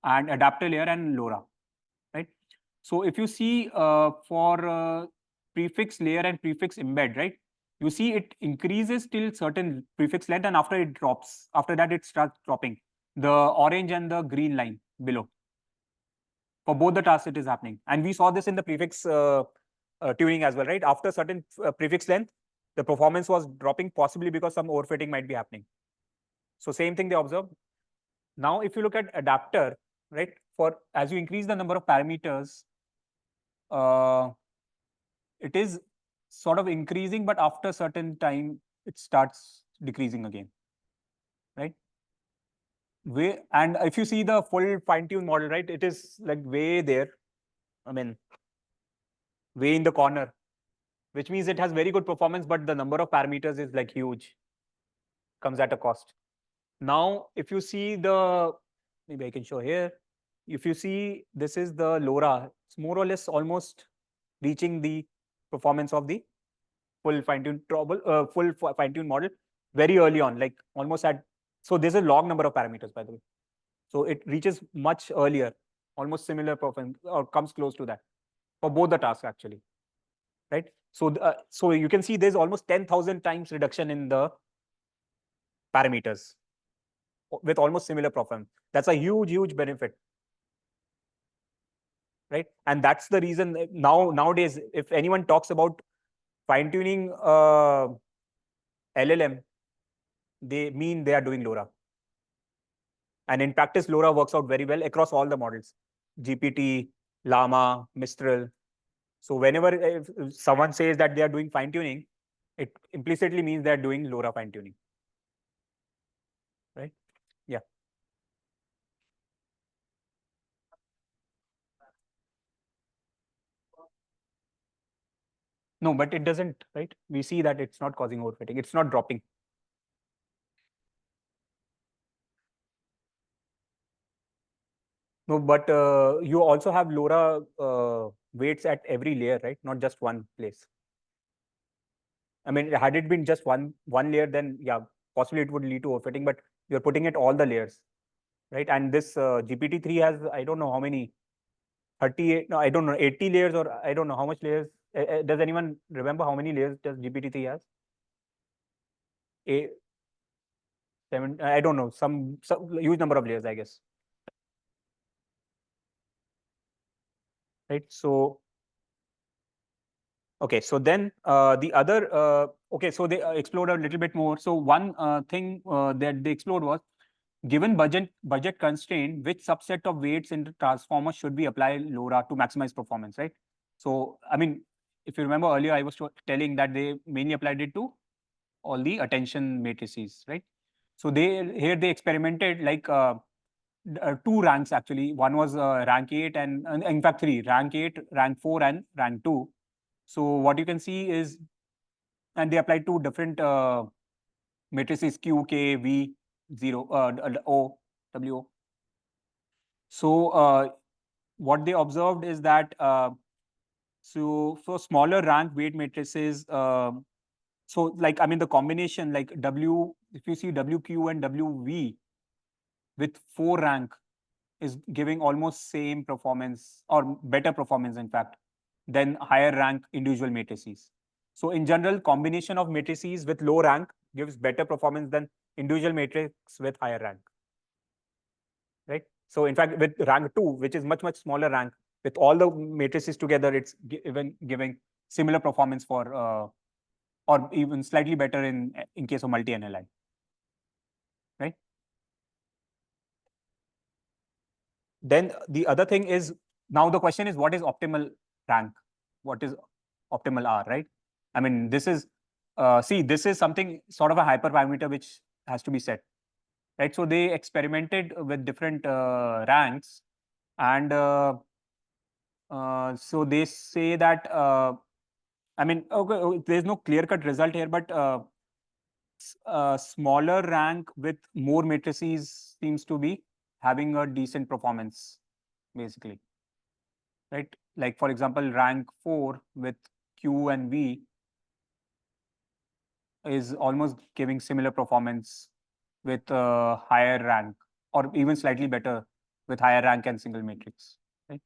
and adapter layer and LoRA, right? So if you see for prefix layer and prefix embed, right? You see it increases till certain prefix length, and after it drops. After that, it starts dropping. The orange and the green line below. For both the tasks, it is happening. And we saw this in the prefix tuning as well, right? After certain prefix length, the performance was dropping, possibly because some overfitting might be happening. So same thing they observed. Now, if you look at adapter, right? For as you increase the number of parameters, it is sort of increasing, but after a certain time, it starts decreasing again, right? And if you see the full fine-tune model, right, it is like way there. I mean, way in the corner, which means it has very good performance, but the number of parameters is like huge, comes at a cost. Now, if you see maybe I can show here. If you see, this is the LoRA. It's more or less almost reaching the performance of the full fine-tune model very early on, like almost at, so there's a log number of parameters, by the way. So it reaches much earlier, almost similar performance, or comes close to that for both the tasks actually, right? So you can see there's almost 10,000 times reduction in the parameters with almost similar performance. That's a huge, huge benefit, right? And that's the reason nowadays, if anyone talks about fine-tuning LLM, they mean they are doing LoRA. And in practice, LoRA works out very well across all the models, GPT, Llama, Mistral. So whenever if someone says that they are doing fine-tuning, it implicitly means they're doing LoRA fine-tuning, right? Yeah. No, but it doesn't, right? We see that it's not causing overfitting. It's not dropping. No, but you also have LoRA weights at every layer, right? Not just one place. I mean, had it been just one layer, then yeah, possibly it would lead to overfitting, but you're putting it all the layers, right? And this GPT-3 has, I don't know how many, 38, no, I don't know, 80 layers, or I don't know how much layers. Does anyone remember how many layers does GPT-3 has? Seven, I don't know, some huge number of layers, I guess. Right. So, okay. So then the other, okay. So they explored a little bit more. So one thing that they explored was, given budget constraint, which subset of weights in the transformer should we apply LoRA to maximize performance, right? So, I mean, if you remember earlier, I was telling that they mainly applied it to all the attention matrices, right? So here they experimented like two ranks actually. One was rank 8 and in fact 3, rank 8, rank 4 and rank 2. So what you can see is, and they applied two different matrices Q, K, V, 0, O, W, O. So what they observed is that so for smaller rank weight matrices, so like, I mean, the combination like W, if you see WQ and WV with 4 rank is giving almost same performance or better performance, in fact, than higher rank individual matrices. So in general, combination of matrices with low rank gives better performance than individual matrix with higher rank, right? So in fact, with rank 2, which is much, much smaller rank, with all the matrices together, it's even giving similar performance for, or even slightly better in case of multi-NLI, right? Then the other thing is, now the question is, what is optimal rank? What is optimal R, right? I mean, this is, see, this is something sort of a hyperparameter which has to be set, right? So they experimented with different ranks, and so they say that, I mean, okay, there's no clear-cut result here, but smaller rank with more matrices seems to be having a decent performance, basically, right? Like, for example, rank 4 with Q and V is almost giving similar performance with higher rank, or even slightly better with higher rank and single matrix, right?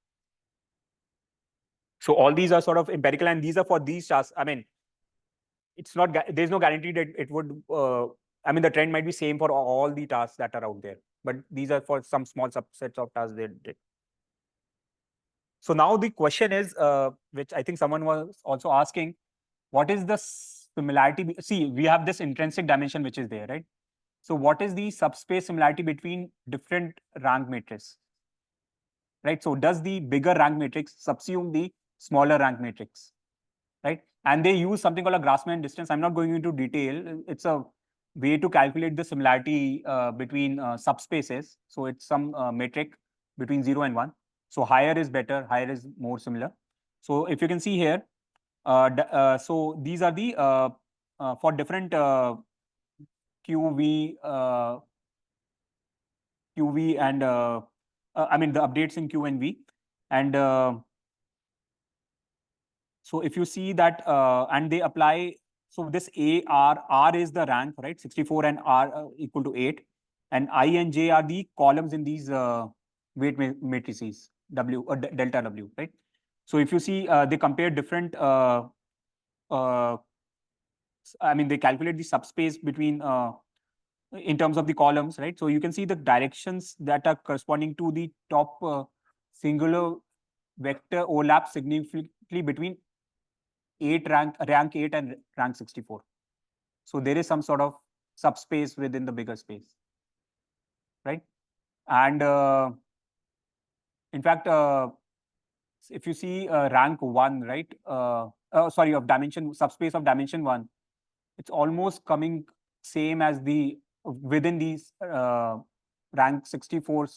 So all these are sort of empirical, and these are for these tasks. I mean, it's not, there's no guarantee that it would, I mean, the trend might be same for all the tasks that are out there, but these are for some small subsets of tasks they did. So now the question is, which I think someone was also asking, what is the similarity? See, we have this intrinsic dimension which is there, right? So what is the subspace similarity between different rank matrices, right? So does the bigger rank matrix subsume the smaller rank matrix, right? And they use something called a Grassmann distance. I'm not going into detail. It's a way to calculate the similarity between subspaces. So it's some metric between 0 and 1. So higher is better, higher is more similar. So if you can see here, so these are the, for different QV, QV and, I mean, the updates in Q and V. And so if you see that, and they apply, so this R is the rank, right? 64 and R equal to 8. And I and J are the columns in these weight matrices, delta W, right? So if you see, they compare different, I mean, they calculate the subspace between, in terms of the columns, right? So you can see the directions that are corresponding to the top singular vector overlap significantly between rank 8 and rank 64. So there is some sort of subspace within the bigger space, right? And in fact, if you see rank 1, right? Sorry, of dimension, subspace of dimension 1, it's almost coming same as the within these rank 64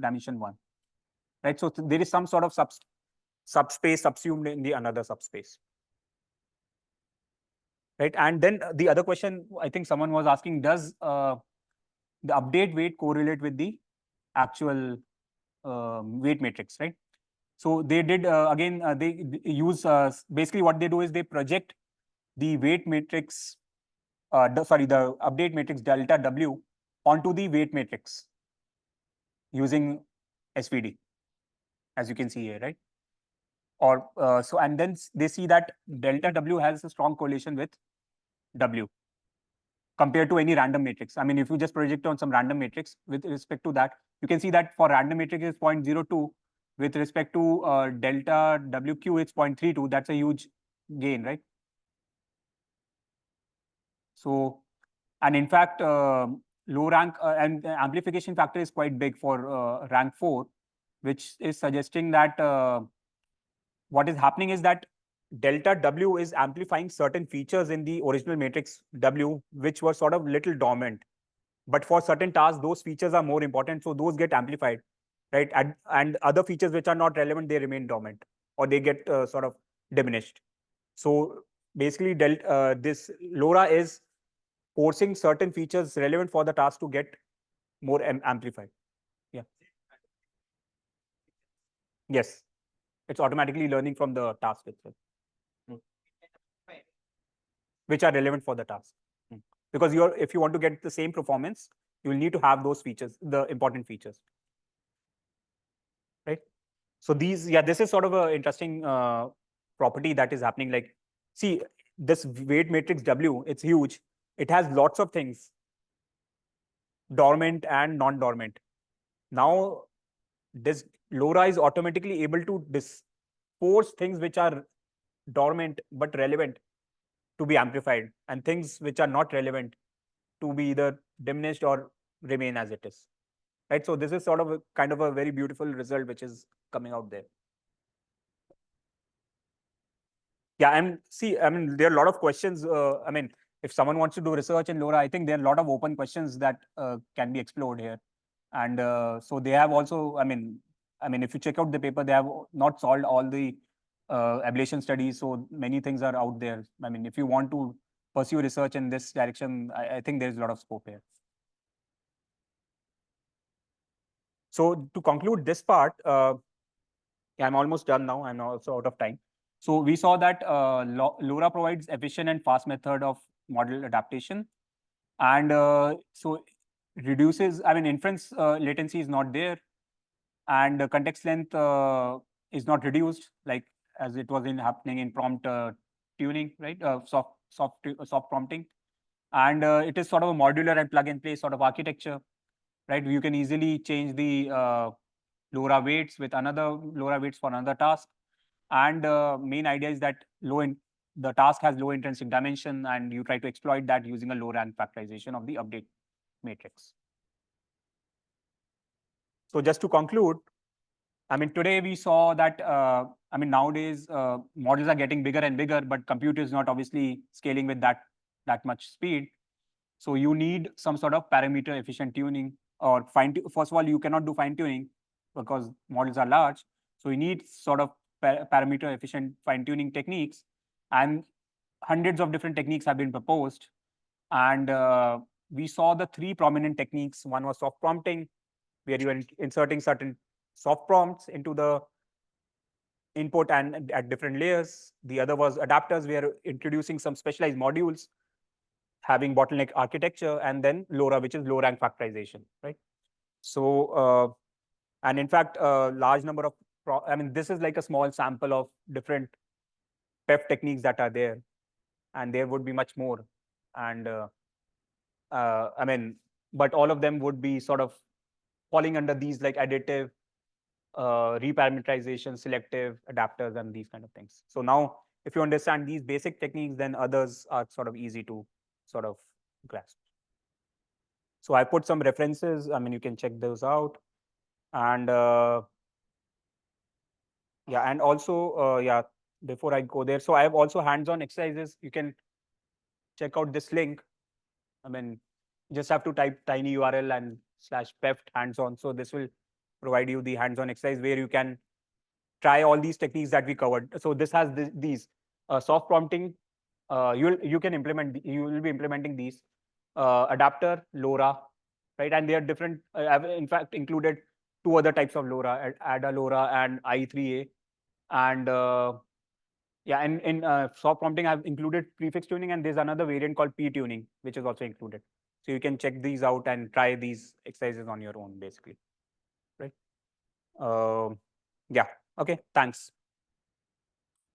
dimension 1, right? So there is some sort of subspace subsumed in the another subspace, right? And then the other question I think someone was asking, does the update weight correlate with the actual weight matrix, right? So they did, again, they use, basically what they do is they project the weight matrix, the update matrix delta W onto the weight matrix using SVD, as you can see here, right? Or so, and then they see that delta W has a strong correlation with W compared to any random matrix. I mean, if you just project on some random matrix with respect to that, you can see that for random matrix is 0.02. With respect to delta WQ, it's 0.32. That's a huge gain, right? So, and in fact, low rank and the amplification factor is quite big for rank 4, which is suggesting that what is happening is that delta W is amplifying certain features in the original matrix W, which were sort of little dormant. But for certain tasks, those features are more important, so those get amplified, right? And other features which are not relevant, they remain dormant, or they get sort of diminished. So basically, this LoRa is forcing certain features relevant for the task to get more amplified. Yeah. Yes. It's automatically learning from the task itself, which are relevant for the task. Because if you want to get the same performance, you will need to have those features, the important features, right? So these, yeah, this is sort of an interesting property that is happening. Like, see, this weight matrix W, it's huge. It has lots of things, dormant and non-dormant. Now, this LoRa is automatically able to force things which are dormant but relevant to be amplified, and things which are not relevant to be either diminished or remain as it is. Right. So this is sort of a kind of a very beautiful result which is coming out there. Yeah, and see, I mean, there are a lot of questions. I mean, if someone wants to do research in LoRa, I think there are a lot of open questions that can be explored here. And so they have also, if you check out the paper, they have not solved all the ablation studies. So many things are out there. I mean, if you want to pursue research in this direction, I think there's a lot of scope here. So to conclude this part, yeah, I'm almost done now. I'm also out of time. So we saw that LoRa provides efficient and fast method of model adaptation, and so reduces. I mean, inference latency is not there, and context length is not reduced like as it was in happening in prompt tuning, right? Soft prompting, and it is sort of a modular and plug and play sort of architecture, right? You can easily change the LoRa weights with another LoRa weights for another task. And main idea is that the task has low intrinsic dimension, and you try to exploit that using a low rank factorization of the update matrix. So just to conclude, I mean, today we saw that, nowadays models are getting bigger and bigger, but compute is not obviously scaling with that much speed. So you need some sort of parameter efficient tuning or first of all, you cannot do fine tuning because models are large. So you need sort of parameter efficient fine tuning techniques, and hundreds of different techniques have been proposed. And we saw the three prominent techniques. One was soft prompting, where you are inserting certain soft prompts into the input and at different layers. The other was adapters, where introducing some specialized modules having bottleneck architecture, and then LoRa, which is low rank factorization, right? So, and in fact, a large number of, this is like a small sample of different PEFT techniques that are there, and there would be much more. And but all of them would be sort of falling under these like additive, reparameterization, selective adapters, and these kind of things. So now, if you understand these basic techniques, then others are sort of easy to sort of grasp. So I put some references. I mean, you can check those out. And yeah, and also, before I go there, so I have also hands-on exercises. You can check out this link. I mean, you just have to type tiny URL and /PEFT hands-on. So this will provide you the hands-on exercise where you can try all these techniques that we covered. So this has these soft prompting. You can implement. You will be implementing these adapter, LoRa, right? And they are different. I've in fact included two other types of LoRa, ADA LoRa and I3A. And yeah, and in soft prompting, I've included prefix tuning, and there's another variant called P tuning, which is also included. So you can check these out and try these exercises on your own, basically, right? Yeah. Okay. Thanks.